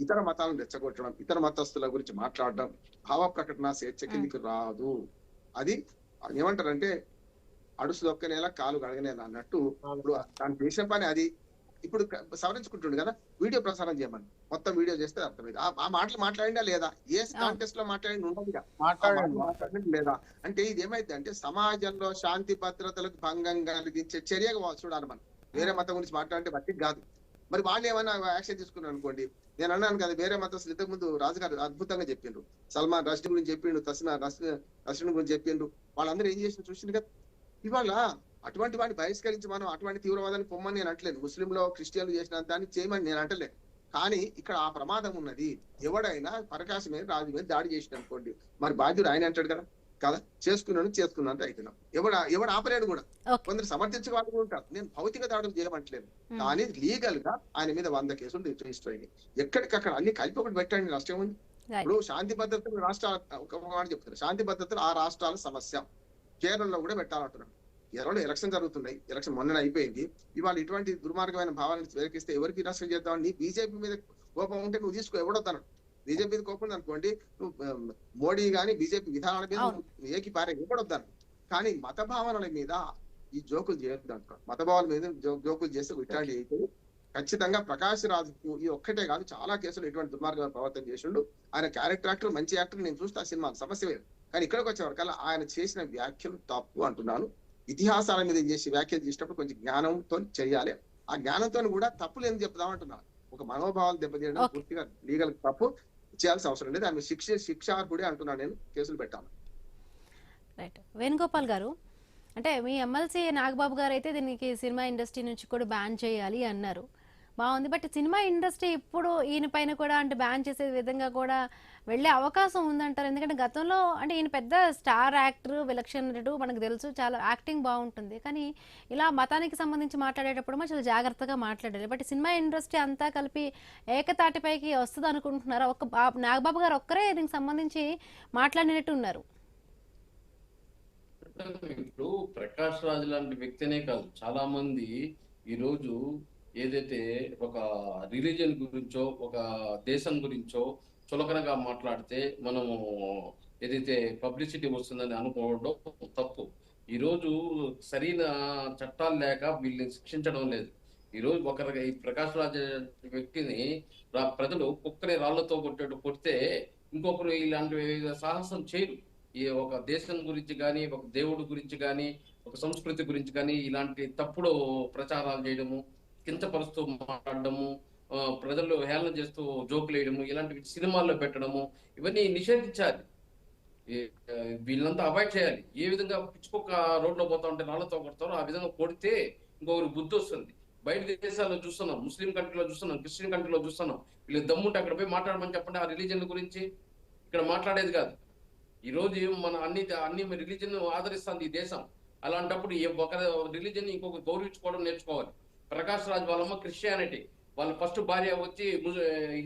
ఇతర మతాలను రెచ్చగొట్టడం, ఇతర మతస్థుల గురించి మాట్లాడడం, భావ ప్రకటన స్వేచ్ఛ కిందికి రాదు. అది ఏమంటారంటే అడుసు దొక్కనేలా కాలు గడగనేలా అన్నట్టు. ఇప్పుడు దాని చేసిన పని అది ఇప్పుడు సవరించుకుంటుండే కదా, వీడియో ప్రసారం చేయమని. మొత్తం వీడియో చేస్తే అర్థమైంది. ఆ మాటలు మాట్లాడిందా లేదా, ఏ కాంటెస్ట్ లో మాట్లాడి ఉండదుగా మాట్లాడండి లేదా. అంటే ఇది ఏమైంది అంటే సమాజంలో శాంతి భద్రతలకు భంగం కలిగించే చర్యగా చూడాలి మనం. వేరే మతం గురించి మాట్లాడితే బట్టి కాదు. మరి వాళ్ళు ఏమైనా యాక్షన్ తీసుకున్నారు అనుకోండి, నేను అన్నాను కదా, వేరే మతస్థులు ఇంతకు ముందు రాజుగారు అద్భుతంగా చెప్పిండ్రు, సల్మాన్ రష్దీ గురించి చెప్పిండు, రష్దీ గురించి చెప్పిండ్రు, వాళ్ళందరూ ఏం చేసిన చూసిండు కదా. ఇవాళ అటువంటి వాడిని బహిష్కరించి మనం అటువంటి తీవ్రవాదాన్ని పొమ్మని నేను అంటలేదు, ముస్లింలో క్రిస్టియన్లు చేసిన దాన్ని చేయమని నేను అంటలేదు. కానీ ఇక్కడ ఆ ప్రమాదం ఉన్నది. ఎవడైనా ప్రకాశం మీద రాజు మీద దాడి చేసిన అనుకోండి, మరి బాధ్యుడు ఆయన అంటాడు కదా, కదా చేసుకున్నాను అవుతున్నాం. ఎవడు ఆపలేడు కూడా. కొందరు సమర్థించే వాళ్ళు కూడా ఉంటారు. నేను భౌతిక దాడులు చేయమంటలేదు, కానీ లీగల్ గా ఆయన మీద 100 కేసులు రిజిస్టర్ అయ్యాయి. ఎక్కడికక్కడ అన్ని కలిపి ఒకటి పెట్టండి, నష్టం ఉంది. ఇప్పుడు శాంతి భద్రతలు రాష్ట్రాలు, ఒక మాట చెప్తారు, శాంతి భద్రతలు ఆ రాష్ట్రాల సమస్య. కేరళలో కూడా పెట్టాలంటున్నాను. కేరళలో ఎలక్షన్ జరుగుతున్నాయి, ఎలక్షన్ మొన్న అయిపోయింది. ఇవాళ ఇటువంటి దుర్మార్గమైన భావాలను వ్యతిరేకిస్తే ఎవరికి నష్టం చేద్దామని బీజేపీ మీద కోపం ఉంటే నువ్వు తీసుకో, ఎవడొద్దాను. బీజేపీ మీద కోపం అనుకోండి, నువ్వు మోడీ గాని బీజేపీ విధానాల మీద ఏకిపారే, ఎవడొద్దాను. కానీ మత భావనల మీద ఈ జోకులు చేయొద్దు అంటారు. మత భావాల మీద జోకులు చేస్తే ఇట్లాంటి అయితే ఖచ్చితంగా ప్రకాష్ రాజుకు ఈ ఒక్కటే కాదు, చాలా కేసులు ఎటువంటి దుర్మార్గమైన ప్రవర్తన చేసిండు. ఆయన క్యారెక్టర్ యాక్టర్, మంచి యాక్టర్, నేను చూస్తే ఆ సినిమా సమస్య లేదు. కానీ ఇక్కడికి వచ్చేవరకల్లా ఆయన చేసిన వ్యాఖ్యలు తప్పు అంటున్నాను. ఇతిహాసాల మీద చేసి వ్యాఖ్యలు చేసినప్పుడు కొంచెం జ్ఞానంతో చేయాలి. ఆ జ్ఞానంతో కూడా తప్పులు ఎందుకు చెప్తామంటున్నాను. ఒక మనోభావాలు దెబ్బతీయడం పూర్తిగా లీగల్ తప్పు, చేయాల్సిన అవసరం లేదు. ఆమె శిక్షార్హుడే అంటున్నాను, నేను కేసులు పెట్టాను. రైట్. వేణుగోపాల్ గారు, అంటే మీ ఎమ్మెల్సీ నాగబాబు గారు అయితే దీనికి సినిమా ఇండస్ట్రీ నుంచి కూడా బ్యాన్ చేయాలి అన్నారు. బాగుంది. బట్ సినిమా ఇండస్ట్రీ ఇప్పుడు ఈయన పైన కూడా అంటే బ్యాన్ చేసే విధంగా కూడా వెళ్ళే అవకాశం ఉందంటారు. ఎందుకంటే గతంలో అంటే ఈయన పెద్ద స్టార్ యాక్టర్, విలక్షణ నటుడు, మనకు తెలుసు, చాలా యాక్టింగ్ బాగుంటుంది. కానీ ఇలా మతానికి సంబంధించి మాట్లాడేటప్పుడు చాలా జాగ్రత్తగా మాట్లాడాలి. బట్ సినిమా ఇండస్ట్రీ అంతా కలిపి ఏకతాటిపైకి వస్తుంది అనుకుంటున్నారా? నాగబాబు గారు ఒక్కరే దీనికి సంబంధించి మాట్లాడినట్టు ఉన్నారు. ఇప్పుడు ప్రకాష్ రాజ్ లాంటి వ్యక్తినే కాదు, చాలా మంది ఈరోజు ఏదైతే ఒక రిలీజియన్ గురించో ఒక దేశం గురించో చులకనగా మాట్లాడితే మనము ఏదైతే పబ్లిసిటీ వస్తుందని అనుకోవడం తప్పు. ఈరోజు సరైన చట్టాలు లేక వీళ్ళని శిక్షించడం లేదు. ఈరోజు ఒకరి ఈ ప్రకాష్ రాజ్ వ్యక్తిని ప్రజలు కుక్కని రాళ్లతో కొడితే ఇంకొకరు ఇలాంటి సాహసం చేయరు. ఈ ఒక దేశం గురించి కానీ, ఒక దేవుడి గురించి కానీ, ఒక సంస్కృతి గురించి కానీ ఇలాంటి తప్పుడు ప్రచారాలు చేయడము, కించపరుస్తూ మాట్లాడడము, ప్రజలు హేళన చేస్తూ జోకులు వేయడము, ఇలాంటివి సినిమాల్లో పెట్టడము, ఇవన్నీ నిషేధించాలి. వీళ్ళంతా అవాయిడ్ చేయాలి. ఏ విధంగా పిచ్చుకొక్క రోడ్లో పోతా ఉంటే రాళ్లతో కొడతారో ఆ విధంగా కొడితే ఇంకొకరు బుద్ధి వస్తుంది. బయట దేశాల్లో చూస్తున్నాం, ముస్లిం కంట్రీలో చూస్తున్నాం, క్రిస్టియన్ కంట్రీలో చూస్తున్నాం. వీళ్ళు దమ్ముంటే అక్కడ పోయి మాట్లాడమని చెప్పండి ఆ రిలీజియన్ గురించి. ఇక్కడ మాట్లాడేది కాదు. ఈ రోజు మన అన్ని రిలీజియన్ ఆదరిస్తుంది ఈ దేశం. అలాంటప్పుడు ఒక రిలీజియన్ ఇంకొక గౌరవించుకోవడం నేర్చుకోవాలి. ప్రకాష్ రాజ్ వాళ్ళమ్మ క్రిస్టియానిటీ, వాళ్ళ ఫస్ట్ భార్య వచ్చి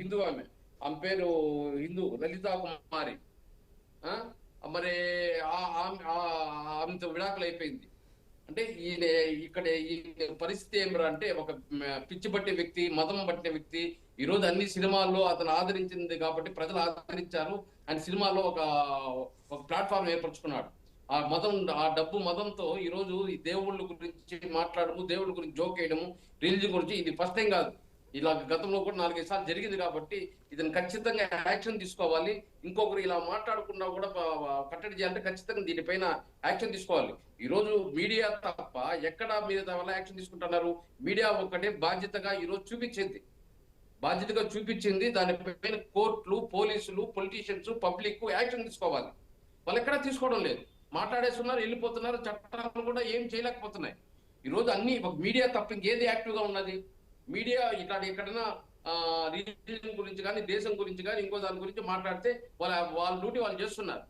హిందూ, ఆమె పేరు హిందూ లలితా కుమారి. మరి ఆమెతో విడాకులు అయిపోయింది. అంటే ఇక్కడ ఈ పరిస్థితి ఏమిరా అంటే ఒక పిచ్చి పట్టే వ్యక్తి, మతం పట్టిన వ్యక్తి ఈ రోజు అన్ని సినిమాల్లో అతను ఆదరించింది కాబట్టి ప్రజలు ఆదరించారు. ఆయన సినిమాలో ఒక ప్లాట్ఫామ్ ఏర్పరచుకున్నాడు. ఆ డబ్బు మతంతో ఈ రోజు ఈ దేవుళ్ళ గురించి మాట్లాడము, దేవుళ్ళ గురించి జోక్ వేయడము, రిలీజియన్ గురించి ఇది ఫస్ట్ టైం కాదు. ఇలా గతంలో కూడా 4-5 సార్లు జరిగింది కాబట్టి ఇతను ఖచ్చితంగా యాక్షన్ తీసుకోవాలి. ఇంకొకరు ఇలా మాట్లాడకుండా కూడా కట్టడి చేయాలంటే ఖచ్చితంగా దీనిపైన యాక్షన్ తీసుకోవాలి. ఈ రోజు మీడియా తప్ప ఎక్కడ మీద వల్ల యాక్షన్ తీసుకుంటున్నారు? మీడియా ఒక్కటే బాధ్యతగా ఈ రోజు చూపించింది. దానిపైన కోర్టులు, పోలీసులు, పొలిటీషియన్స్, పబ్లిక్ యాక్షన్ తీసుకోవాలి. వాళ్ళు ఎక్కడా తీసుకోవడం లేదు. మాట్లాడేస్తున్నారు, వెళ్ళిపోతున్నారు. చట్టాలు కూడా ఏం చేయలేకపోతున్నాయి. ఈ రోజు అన్ని మీడియా తప్ప ఇంకేది యాక్టివ్ గా ఉన్నది? మీడియా ఎక్కడైనా రిలీజియన్ గురించి కానీ, దేశం గురించి కానీ, ఇంకో దాని గురించి మాట్లాడితే వాళ్ళ డ్యూటీ వాళ్ళు చేస్తున్నారు,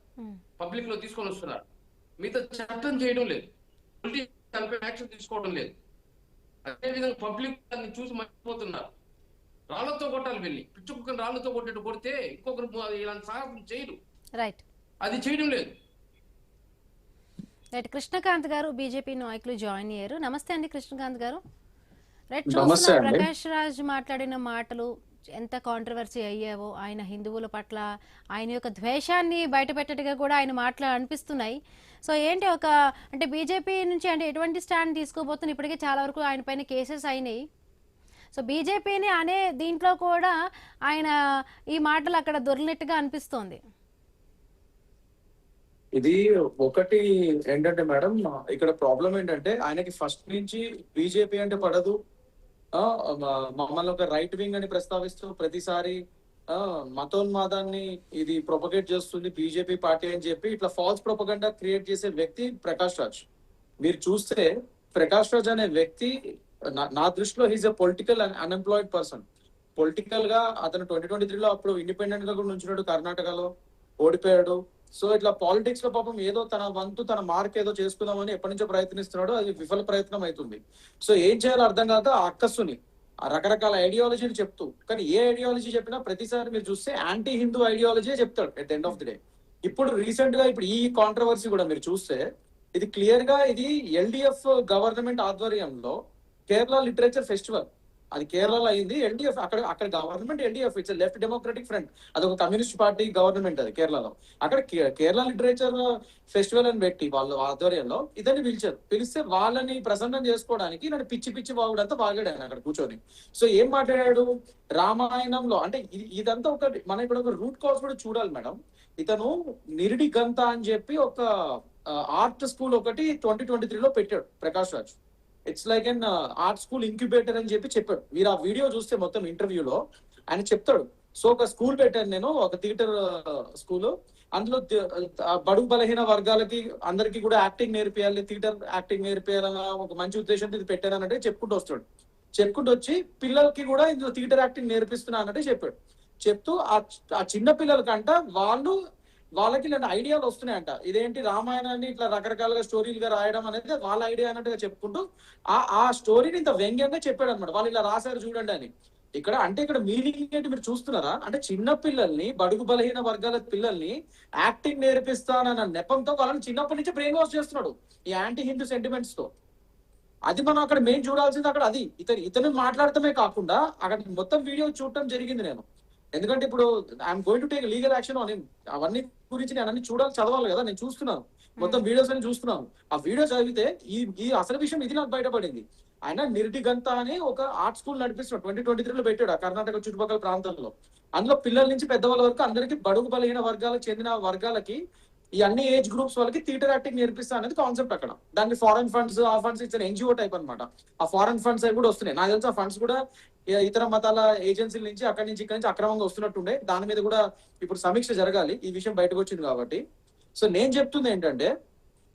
పబ్లిక్ లో తీసుకొని వస్తున్నారు. మిగతా చట్టం చేయడం లేదు, దానిపై యాక్షన్ తీసుకోవడం లేదు. అదేవిధంగా పబ్లిక్ దాన్ని చూసి మర్చిపోతున్నారు. రాళ్లతో కొట్టాలి, వెళ్ళి పిచ్చుకుని రాళ్లతో కొడితే ఇంకొకరు ఇలాంటి సాహసం చేయరు. రైట్, అది చేయడం లేదు. రైట్, కృష్ణకాంత్ గారు బీజేపీ నాయకులు జాయిన్ అయ్యారు. నమస్తే అండి కృష్ణకాంత్ గారు. రైట్, చూస్తున్న ప్రకాష్ రాజ్ మాట్లాడిన మాటలు ఎంత కాంట్రవర్సీ అయ్యావో, ఆయన హిందువుల పట్ల ఆయన యొక్క ద్వేషాన్ని బయటపెట్టేట్టుగా కూడా ఆయన మాటలు అనిపిస్తున్నాయి. సో ఏంటి అంటే బీజేపీ నుంచి అంటే ఎటువంటి స్టాండ్ తీసుకోబోతున్నారు? ఇప్పటికే చాలా వరకు ఆయన పైన కేసెస్ అయినాయి. సో బీజేపీని అనే దీంట్లో కూడా ఆయన ఈ మాటలు అక్కడ దొరికినట్టుగా అనిపిస్తోంది. ఇది ఒకటి ఏంటంటే మేడం, ఇక్కడ ప్రాబ్లం ఏంటంటే ఆయనకి ఫస్ట్ నుంచి బీజేపీ అంటే పడదు. మమ్మల్ని ఒక రైట్ వింగ్ అని ప్రస్తావిస్తూ ప్రతిసారి మతోన్మాదాన్ని ఇది ప్రొపగేట్ చేస్తుంది బీజేపీ పార్టీ అని చెప్పి ఇట్లా ఫాల్స్ ప్రొపగండా క్రియేట్ చేసే వ్యక్తి ప్రకాష్ రాజ్. మీరు చూస్తే ప్రకాష్ రాజ్ అనే వ్యక్తి నా దృష్టిలో he's a political unemployed person. Political గా అతను 2023లో అప్పుడు ఇండిపెండెంట్ గా కూడా నుంచున్నాడు, కర్ణాటకలో ఓడిపోయాడు. సో ఇట్లా పాలిటిక్స్ లో పాపం ఏదో తన వంతు తన మార్క్ ఏదో చేసుకుందామని ఎప్పటి నుంచో ప్రయత్నిస్తున్నాడు, అది విఫల ప్రయత్నం అవుతుంది. సో ఏం చేయాలో అర్థం కాక ఆ అక్కస్సుని రకరకాల ఐడియాలజీలు చెప్తూ, కానీ ఏ ఐడియాలజీ చెప్పినా ప్రతిసారి మీరు చూస్తే యాంటీ హిందూ ఐడియాలజీ చెప్తాడు at the end of the day. ఇప్పుడు రీసెంట్ గా ఇప్పుడు ఈ కాంట్రవర్సీ కూడా మీరు చూస్తే ఇది క్లియర్ గా ఇది ఎల్డిఎఫ్ గవర్నమెంట్ ఆధ్వర్యంలో కేరళ లిటరేచర్ ఫెస్టివల్, అది కేరళలో అయింది. ఎల్డిఎఫ్ అక్కడ government LDF it's left democratic front, అదొక కమ్యూనిస్ట్ పార్టీ గవర్నమెంట్ అది కేరళలో. అక్కడ కేరళ లిటరేచర్ ఫెస్టివల్ అని పెట్టి వాళ్ళ ఆధ్వర్యంలో ఇదని పిలిస్తే వాళ్ళని ప్రసన్నం చేసుకోవడానికి నన్ను పిచ్చి వాగుడంతా వాగాడు ఆయన అక్కడ కూర్చొని. సో ఏం మాట్లాడాడు రామాయణంలో అంటే ఇదంతా మనం ఇప్పుడు ఒక రూట్ కాజ్ కూడా చూడాలి మేడం. ఇతను నిరిడి గంత అని చెప్పి ఒక ఆర్ట్ స్కూల్ ఒకటి 2023లో పెట్టాడు Prakash Raj. It's like an art school incubator అని చెప్పి చెప్పాడు. మీరు ఆ వీడియో చూస్తే మొత్తం ఇంటర్వ్యూలో ఆయన చెప్తాడు సో ఒక స్కూల్ పెట్టాను నేను, ఒక థియేటర్ స్కూల్. అందులో బడుగు బలహీన వర్గాలకి అందరికీ కూడా యాక్టింగ్ నేర్పియాలి, థియేటర్ యాక్టింగ్ నేర్పియాలన్న ఒక మంచి ఉద్దేశంతో ఇది పెట్టాను అన్నట్టు చెప్పుకుంటూ వస్తాడు. చెప్పుకుంటూ వచ్చి పిల్లలకి కూడా ఇందులో థియేటర్ యాక్టింగ్ నేర్పిస్తున్నా అన్నట్టు చెప్పాడు. చెప్తూ ఆ చిన్న పిల్లలకంట వాళ్ళకి ఇలాంటి ఐడియాలు వస్తున్నాయంట. ఇదేంటి రామాయణాన్ని ఇట్లా రకరకాలుగా స్టోరీలుగా రాయడం అనేది వాళ్ళ ఐడియా అన్నట్టుగా చెప్పుకుంటూ ఆ స్టోరీని ఇంత వ్యంగ్యంగా చెప్పాడు అనమాట. వాళ్ళు ఇలా రాశారు చూడండి అని. ఇక్కడ మీనింగ్ ఏంటి మీరు చూస్తున్నారా? అంటే చిన్న పిల్లల్ని, బడుగు బలహీన వర్గాల పిల్లల్ని యాక్టింగ్ నేర్పిస్తానన్న నెపంతో వాళ్ళని చిన్నప్పటి నుంచి బ్రెయిన్ వాష్ చేస్తున్నాడు ఈ యాంటీ హిందూ సెంటిమెంట్స్ తో. అది మనం అక్కడ మెయిన్ చూడాల్సింది అక్కడ అది. ఇతను మాట్లాడటమే కాకుండా అక్కడ మొత్తం వీడియో చూడటం జరిగింది నేను. ఎందుకంటే ఇప్పుడు I'm going to take legal action అని అవన్నీ గురించి నేను అన్ని చదవాలి కదా. నేను చూస్తున్నాను, మొత్తం వీడియోస్ అని చూస్తున్నాను. ఆ వీడియో చదివితే ఈ అసలు విషయం ఇది నాకు బయటపడింది. ఆయన నిర్డిగంత అని ఒక ఆర్ట్ స్కూల్ నడిపిస్తున్నాడు, 2023లో పెట్టాడు ఆ కర్ణాటక చుట్టుపక్కల ప్రాంతంలో. అందులో పిల్లల నుంచి పెద్దవాళ్ళ వరకు అందరికి బడుగు బలహీన వర్గాలకు చెందిన వర్గాలకి ఈ అన్ని ఏజ్ గ్రూప్స్ వాళ్ళకి థియేటర్ యాక్టింగ్ నేర్పిస్తా అనేది కాన్సెప్ట్ అక్కడ. దాన్ని ఫారెన్ ఫండ్స్, ఆ ఫండ్స్ ఇచ్చిన ఎన్జిఓ టైప్ అనమాట. ఆ ఫారెన్ ఫండ్స్ అవి కూడా వస్తున్నాయి. నాకు తెలిసి ఆ ఫండ్స్ కూడా ఇతర మతాల ఏజెన్సీల నుంచి అక్కడి నుంచి ఇక్కడి నుంచి అక్రమంగా వస్తున్నట్టుండే. దాని మీద కూడా ఇప్పుడు సమీక్ష జరగాలి, ఈ విషయం బయటకు వచ్చింది కాబట్టి. సో నేను చెప్తుంది ఏంటంటే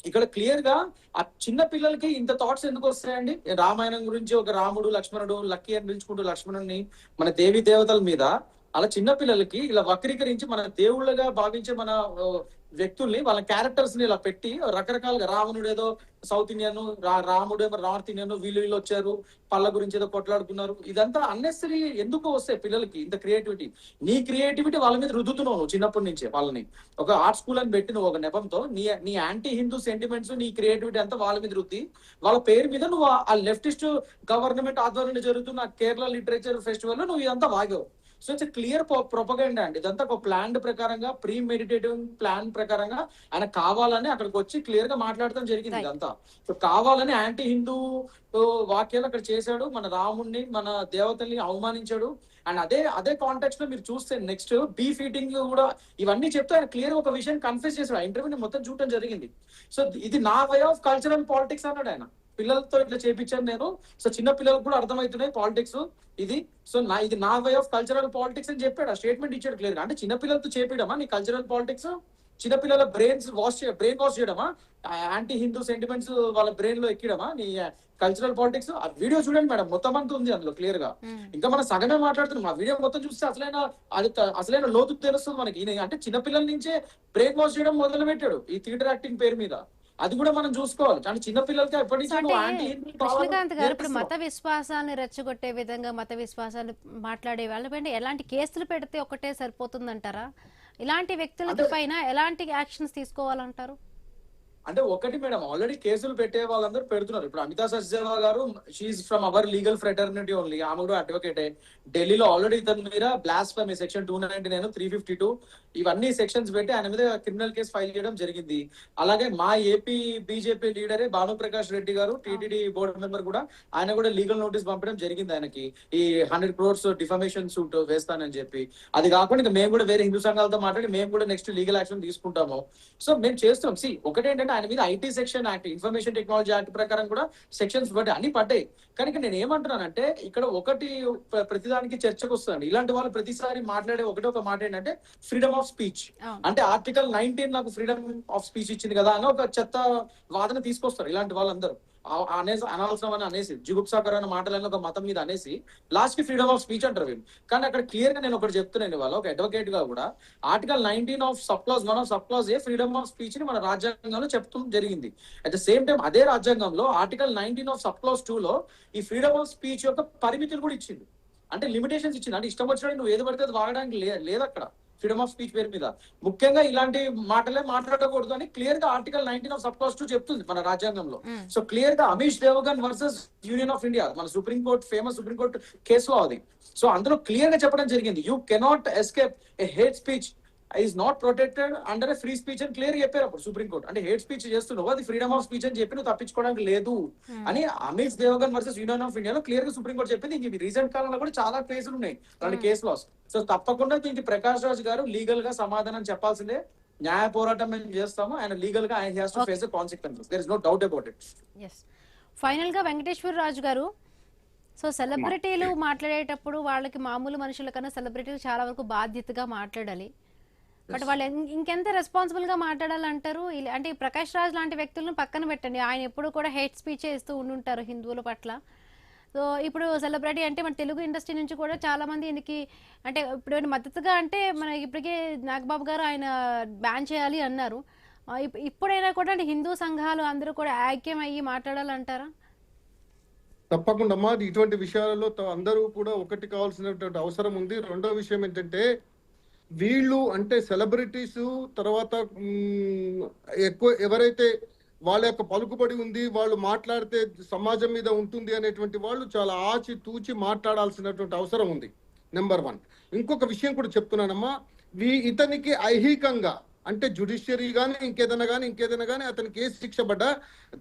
ఇక్కడ క్లియర్ గా ఆ చిన్న పిల్లలకి ఇంత థాట్స్ ఎందుకు వస్తాయండి? రామాయణం గురించి ఒక రాముడు లక్ష్మణుడు లక్కీ అని పిలుచుకుంటూ లక్ష్మణుడిని మన దేవి దేవతల మీద అలా చిన్న పిల్లలకి ఇలా వక్రీకరించి మన దేవుళ్ళగా భావించే మన వ్యక్తుల్ని, వాళ్ళ క్యారెక్టర్స్ ని ఇలా పెట్టి రకరకాలుగా రావణుడు ఏదో సౌత్ ఇండియన్, రాముడు ఏమో నార్త్ ఇండియన్, వీళ్ళు వచ్చారు పళ్ళ గురించి ఏదో కొట్లాడుకున్నారు. ఇదంతా అన్నెసరీ ఎందుకు వస్తాయి పిల్లలకి ఇంత క్రియేటివిటీ? నీ క్రియేటివిటీ వాళ్ళ మీద రుద్దుతున్నావు నువ్వు చిన్నప్పటి నుంచే. వాళ్ళని ఒక ఆర్ట్ స్కూల్ అని పెట్టి నువ్వు ఒక నెపంతో నీ యాంటీ హిందూ సెంటిమెంట్స్, నీ క్రియేటివిటీ అంతా వాళ్ళ మీద రుద్ది వాళ్ళ పేరు మీద నువ్వు ఆ లెఫ్టిస్ట్ గవర్నమెంట్ ఆధ్వర్యంలో జరుగుతున్న కేరళ లిటరేచర్ ఫెస్టివల్ లో నువ్వు ఇదంతా వాగావు. సో ఇట్స్ క్లియర్ ప్రొపగండా అండి ఇదంతా. ఒక ప్లాన్ ప్రకారంగా, ప్రీ మెడిటేటివ్ ప్లాన్ ప్రకారంగా ఆయన కావాలని అక్కడికి వచ్చి క్లియర్ గా మాట్లాడటం జరిగింది ఇదంతా. సో కావాలని యాంటీ హిందూ వాక్యాలు అక్కడ చేశాడు, మన రాముడిని మన దేవతల్ని అవమానించాడు. అండ్ అదే కాంటెక్స్ట్ లో మీరు చూస్తే నెక్స్ట్ బీఫ్ ఈటింగ్ కూడా ఇవన్నీ చెప్తే ఆయన క్లియర్ ఒక విషయం కన్ఫ్యూజ్ చేశాడు. ఆ ఇంటర్వ్యూని మొత్తం చూడటం జరిగింది. సో ఇది నా వే ఆఫ్ కల్చరల్ పాలిటిక్స్ అన్నాడు ఆయన. పిల్లలతో ఇట్లా చేపించాను నేను. సో చిన్న పిల్లలకు కూడా అర్థమవుతున్నాయి పాలిటిక్స్ ఇది. సో ఇది నా వే ఆఫ్ కల్చరల్ పాలిటిక్స్ అని చెప్పాడు, ఆ స్టేట్మెంట్ ఇచ్చాడు క్లియర్ గా. అంటే చిన్న పిల్లలతో చేపించడమా నీ కల్చరల్ పాలిటిక్స్? చిన్నపిల్లల బ్రెయిన్ వాష్ చేయడమా? యాంటీ హిందూ సెంటిమెంట్స్ వాళ్ళ బ్రెయిన్ లో ఎక్కడమా నీ కల్చరల్ పాలిటిక్స్? ఆ వీడియో చూడండి మేడం, మొత్తం అంతా ఉంది అందులో క్లియర్ గా. ఇంకా మనం సగమే మాట్లాడుతున్నాం. ఆ వీడియో మొత్తం చూస్తే అసలైన లోతు తెలుస్తుంది మనకి. అంటే చిన్నపిల్లల నుంచే బ్రెయిన్ వాష్ చేయడం మొదలు పెట్టాడు ఈ థియేటర్ యాక్టింగ్ పేరు మీద. అది కూడా మనం చూసుకోవాలి. అంటే చిన్నపిల్లలకి ఎప్పటి నుంచి కృష్ణకాంత్ గారు ఇప్పుడు మత విశ్వాసాలను రెచ్చగొట్టే విధంగా మత విశ్వాసాలు మాట్లాడే వాళ్ళపైన ఎలాంటి కేసులు పెడితే ఒకటే సరిపోతుందంటారా? ఇలాంటి వ్యక్తుల పైన ఎలాంటి యాక్షన్స్ తీసుకోవాలంటారు? అంటే ఒకటి మేడం, ఆల్రెడీ కేసులు పెట్టే వాళ్ళందరూ పెడుతున్నారు. ఇప్పుడు అమితా సచ్దేవా గారు, she's from our legal fraternity only, ఆమె కూడా అడ్వకేటే. ఢిల్లీలో ఆల్రెడీ ఇతని మీద బ్లాస్ఫెమీ సెక్షన్ 299, 352 ఇవన్నీ సెక్షన్స్ పెట్టి ఆయన మీద క్రిమినల్ కేసు ఫైల్ చేయడం జరిగింది. అలాగే మా ఏపీ బీజేపీ లీడరే భానుప్రకాష్ రెడ్డి గారు, టీటీడీ బోర్డు మెంబర్ కూడా, ఆయన కూడా లీగల్ నోటీస్ పంపడం జరిగింది ఆయనకి, ఈ 100 crores డిఫమేషన్ సూట్ వేస్తానని చెప్పి. అది కాకుండా ఇంకా మేము కూడా వేరే హిందూ సంఘాలతో మాట్లాడి మేము కూడా నెక్స్ట్ లీగల్ యాక్షన్ తీసుకుంటాము. సో మేము చేస్తాం. ఒకటేంటంటే ఆయన మీద IT section act, information technology act ప్రకారం కూడా సెక్షన్స్ పడ్డాయి, అన్ని పడ్డాయి. కనుక నేను ఏమంటున్నానంటే ఇక్కడ ఒకటి ప్రతిదానికి చర్చకు వస్తుంది. ఇలాంటి వాళ్ళు ప్రతిసారి మాట్లాడే ఒక మాట ఏంటంటే ఫ్రీడమ్ ఆఫ్ స్పీచ్. అంటే ఆర్టికల్ 19 నాకు ఫ్రీడమ్ ఆఫ్ స్పీచ్ ఇచ్చింది కదా అని ఒక చెత్త వాదన తీసుకొస్తారు ఇలాంటి వాళ్ళందరూ. అనాల్సిన అనేసి జుగుప్సాకరమైన మాటలను ఒక మతం మీద అనేసి లాస్ట్ కి ఫ్రీడమ్ ఆఫ్ స్పీచ్ అంటారు వీళ్ళు. కానీ అక్కడ క్లియర్ గా నేను ఒకటి చెప్తున్నాను ఇవాళ ఒక అడ్వకేట్ గా కూడా, article 19 of sub clause 1 of sub clause a freedom of speech ని మన రాజ్యాంగంలో చెప్తూ జరిగింది. అట్ ద సేమ్ టైం అదే రాజ్యాంగంలో ఆర్టికల్ 19 ఆఫ్ సబ్ క్లాజ్ 2 లో ఈ ఫ్రీడమ్ ఆఫ్ స్పీచ్ యొక్క పరిమితులు కూడా ఇచ్చింది. అంటే లిమిటేషన్స్ ఇచ్చింది. అంటే ఇష్టం వచ్చినట్టు నువ్వు ఏది పడితే అది వాడడానికి లేదు అక్కడ ఫ్రీడమ్ ఆఫ్ స్పీచ్ పేరు మీద. ముఖ్యంగా ఇలాంటి మాటలే మాట్లాడకూడదు అని క్లియర్ గా ఆర్టికల్ 19 ఆఫ్ సబ్ క్లాజ్ 2 చెప్తుంది మన రాజ్యాంగంలో. సో క్లియర్ గా Amish Devgan versus union of India, మన సుప్రీంకోర్టు ఫేమస్ సుప్రీంకోర్టు కేసులో అది. సో అందులో క్లియర్ గా చెప్పడం జరిగింది, you cannot escape a hate speech is not protected under a free speech అని క్లియర్ చెప్పారు అప్పుడు సుప్రీంకోర్టు. అంటే హేట్ స్పీచ్ చేస్తున్నావు, అది ఫ్రీడమ్ ఆఫ్ స్పీచ్ అని చెప్పి నువ్వు తప్పించుకోవడానికి లేదు అని Amish Devgan versus union of ఇండియాలో క్లియర్ గా సుప్రీంకోర్టు చెప్పింది. ఇంక రీసెంట్ కాలంలో కూడా చాలా కేసులు ఉన్నాయి అలాంటి కేసు లాస్. సో తప్పకుండా దీనికి ప్రకాష్ రాజ్ గారు లీగల్ గా సమాధానం చెప్పాల్సిందే. న్యాయ పోరాటం మేము చేస్తాము. ఆయన లీగల్ గా ఆయన has to face the consequences. There is no doubt about it. Final గా వెంకటేశ్వర రాజు గారు, సో సెలబ్రిటీలు మాట్లాడేటప్పుడు వాళ్ళకి మామూలు మనుషుల కన్నా సెలబ్రిటీలు చాలా వరకు బాధ్యతగా మాట్లాడాలి. బట్ వాళ్ళు ఇంకెంత రెస్పాన్సిబుల్ గా మాట్లాడాలంటారు? అంటే ఈ ప్రకాష్ రాజ్ లాంటి వ్యక్తులను పక్కన పెట్టండి, ఆయన ఎప్పుడు కూడా హేట్ స్పీచ్ చేస్తూ ఉండుంటారు హిందువుల పట్ల. సో ఇప్పుడు సెలబ్రిటీ అంటే మన తెలుగు ఇండస్ట్రీ నుంచి కూడా చాలా మంది దీనికి అంటే ఇప్పుడు మద్దతుగా అంటే మన ఇప్పటికే నాగబాబు గారు ఆయన బ్యాన్ చేయాలి అన్నారు. ఇప్పుడైనా కూడా అంటే హిందూ సంఘాలు అందరూ కూడా ఐక్యం అయ్యి మాట్లాడాలంటారా? తప్పకుండా అమ్మా, ఇటువంటి విషయాలలో అందరూ కూడా ఒకటి కావాల్సినటువంటి అవసరం ఉంది. రెండో విషయం ఏంటంటే వీళ్ళు అంటే సెలబ్రిటీస్ తర్వాత ఎక్కువ ఎవరైతే వాళ్ళ యొక్క పలుకుబడి ఉంది, వాళ్ళు మాట్లాడితే సమాజం మీద ఉంటుంది అనేటువంటి వాళ్ళు చాలా ఆచి తూచి మాట్లాడాల్సినటువంటి అవసరం ఉంది. నెంబర్ 1. ఇంకొక విషయం కూడా చెప్తున్నానమ్మా, ఇతనికి ఐహికంగా అంటే జుడిషియరీ కానీ ఇంకేదైనా కానీ అతనికి ఏ శిక్ష పడ్డా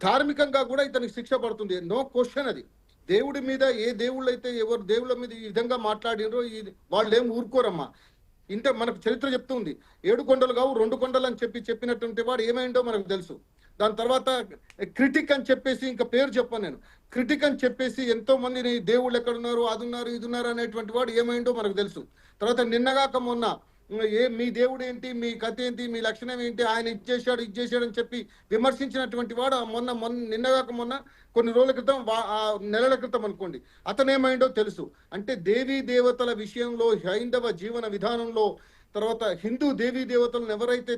ధార్మికంగా కూడా ఇతనికి శిక్ష పడుతుంది. No question. అది దేవుడి మీద ఏ దేవుళ్ళు అయితే ఎవరు దేవుళ్ళ మీద ఈ విధంగా మాట్లాడినరో వాళ్ళు ఏం ఊరుకోరమ్మా. ఇంత మనకు చరిత్ర చెప్తుంది. 7 కొండలు కావు 2 కొండలు అని చెప్పినటువంటి వాడు ఏమైందో మనకు తెలుసు. దాని తర్వాత క్రిటిక్ అని చెప్పేసి, ఇంకా పేరు చెప్పాను నేను, క్రిటిక్ అని చెప్పేసి ఎంతో మందిని దేవుళ్ళు ఎక్కడున్నారు అది ఉన్నారు ఇది ఉన్నారు అనేటువంటి వాడు ఏమైందో మనకు తెలుసు. తర్వాత నిన్నగాక మొన్న మీ దేవుడు ఏంటి, మీ కథ ఏంటి, మీ లక్షణం ఏంటి, ఆయన ఇది చేశాడు అని చెప్పి విమర్శించినటువంటి వాడు నిన్నగాక మొన్న కొన్ని రోజుల క్రితం నెలల క్రితం అనుకోండి అతను ఏమైందో తెలుసు. అంటే దేవీ దేవతల విషయంలో హైందవ జీవన విధానంలో తర్వాత హిందూ దేవీ దేవతలను ఎవరైతే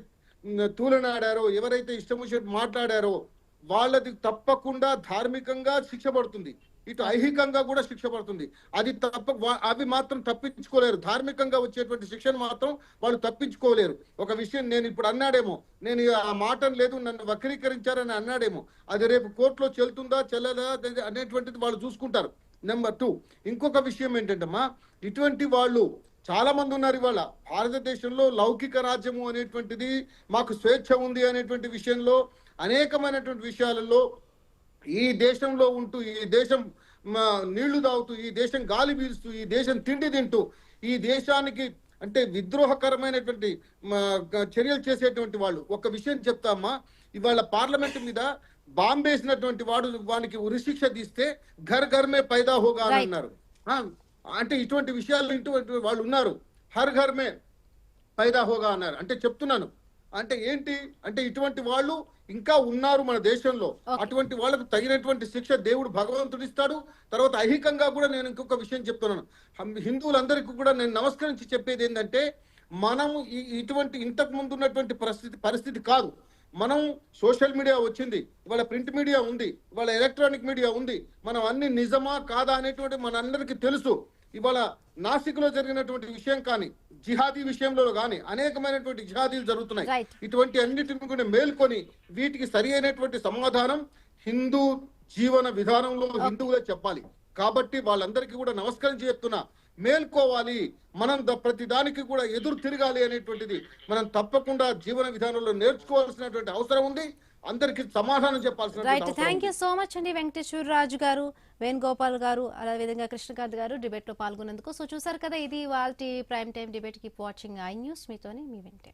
తూలనాడారో, ఎవరైతే ఇష్టం వచ్చినట్టు మాట్లాడారో వాళ్ళది తప్పకుండా ధార్మికంగా శిక్ష పడుతుంది, ఇటు ఐహికంగా కూడా శిక్ష పడుతుంది. అవి మాత్రం తప్పించుకోలేరు. ధార్మికంగా వచ్చేటువంటి శిక్షను మాత్రం వాళ్ళు తప్పించుకోలేరు. ఒక విషయం నేను ఇప్పుడు అన్నాడేమో, నేను ఆ మాట లేదు నన్ను వక్రీకరించారని అన్నాడేమో, అది రేపు కోర్టులో చెల్లుతుందా చెల్లదా అనేటువంటిది వాళ్ళు చూసుకుంటారు. నెంబర్ 2, ఇంకొక విషయం ఏంటంటమ్మా, ఇటువంటి వాళ్ళు చాలా మంది ఉన్నారు. ఇవాళ భారతదేశంలో లౌకిక రాజ్యము అనేటువంటిది, మాకు స్వేచ్ఛ ఉంది అనేటువంటి విషయంలో అనేకమైనటువంటి విషయాలలో ఈ దేశంలో ఉంటూ, ఈ దేశం నీళ్లు తాగుతూ, ఈ దేశం గాలి పీలుస్తూ, ఈ దేశం తిండి తింటూ, ఈ దేశానికి అంటే విద్రోహకరమైనటువంటి చర్యలు చేసేటువంటి వాళ్ళు. ఒక విషయం చెప్తామా, ఇవాళ పార్లమెంట్ మీద బాంబేసినటువంటి వానికి ఉరిశిక్ష తీస్తే ఘర్ ఘర్ మే పైదా హోగా అని అన్నారు. అంటే ఇటువంటి విషయాలు ఇటువంటి వాళ్ళు ఉన్నారు. హర్ ఘర్ మే పైదా హోగా అన్నారు. అంటే చెప్తున్నాను, అంటే ఏంటి అంటే ఇటువంటి వాళ్ళు ఇంకా ఉన్నారు మన దేశంలో. అటువంటి వాళ్ళకు తగినటువంటి శిక్ష దేవుడు భగవంతుడు ఇస్తాడు. తర్వాత ఐహికంగా కూడా నేను ఇంకొక విషయం చెప్తున్నాను, హిందువులందరికీ కూడా నేను నమస్కరించి చెప్పేది ఏంటంటే, మనము ఇటువంటి ఇంతకు ముందు ఉన్నటువంటి పరిస్థితి కాదు. మనం సోషల్ మీడియా వచ్చింది, ఇవాళ ప్రింట్ మీడియా ఉంది, ఇవాళ ఎలక్ట్రానిక్ మీడియా ఉంది. మనం అన్ని నిజమా కాదా అనేటువంటి మనందరికీ తెలుసు. ఇవాళ నాసిక్లో జరిగినటువంటి విషయం కానీ, జిహాదీ విషయంలో కానీ అనేకమైనటువంటి జిహాదీలు జరుగుతున్నాయి. ఇటువంటి అన్నిటిని కూడా మేల్కొని వీటికి సరి అయినటువంటి సమాధానం హిందూ జీవన విధానంలో హిందువులే చెప్పాలి. కాబట్టి వాళ్ళందరికీ కూడా నమస్కరించి చెప్తున్నా, మేల్కోవాలి. మనం ప్రతి దానికి కూడా ఎదురు తిరగాలి అనేటువంటిది మనం తప్పకుండా జీవన విధానంలో నేర్చుకోవాల్సినటువంటి అవసరం ఉంది. అందరికి సమాధానం చెప్పాల్సిన. థ్యాంక్ యూ సో మచ్ అండి వెంకటేశ్వర రాజు గారు, వేణుగోపాల్ గారు, అదేవిధంగా కృష్ణకాంత్ గారు డిబేట్ లో పాల్గొన్నందుకు. సో చూసారు కదా, ఇది వాళ్ళ prime time debate. Keep watching I news. మీతోనే మీ వెంకటే.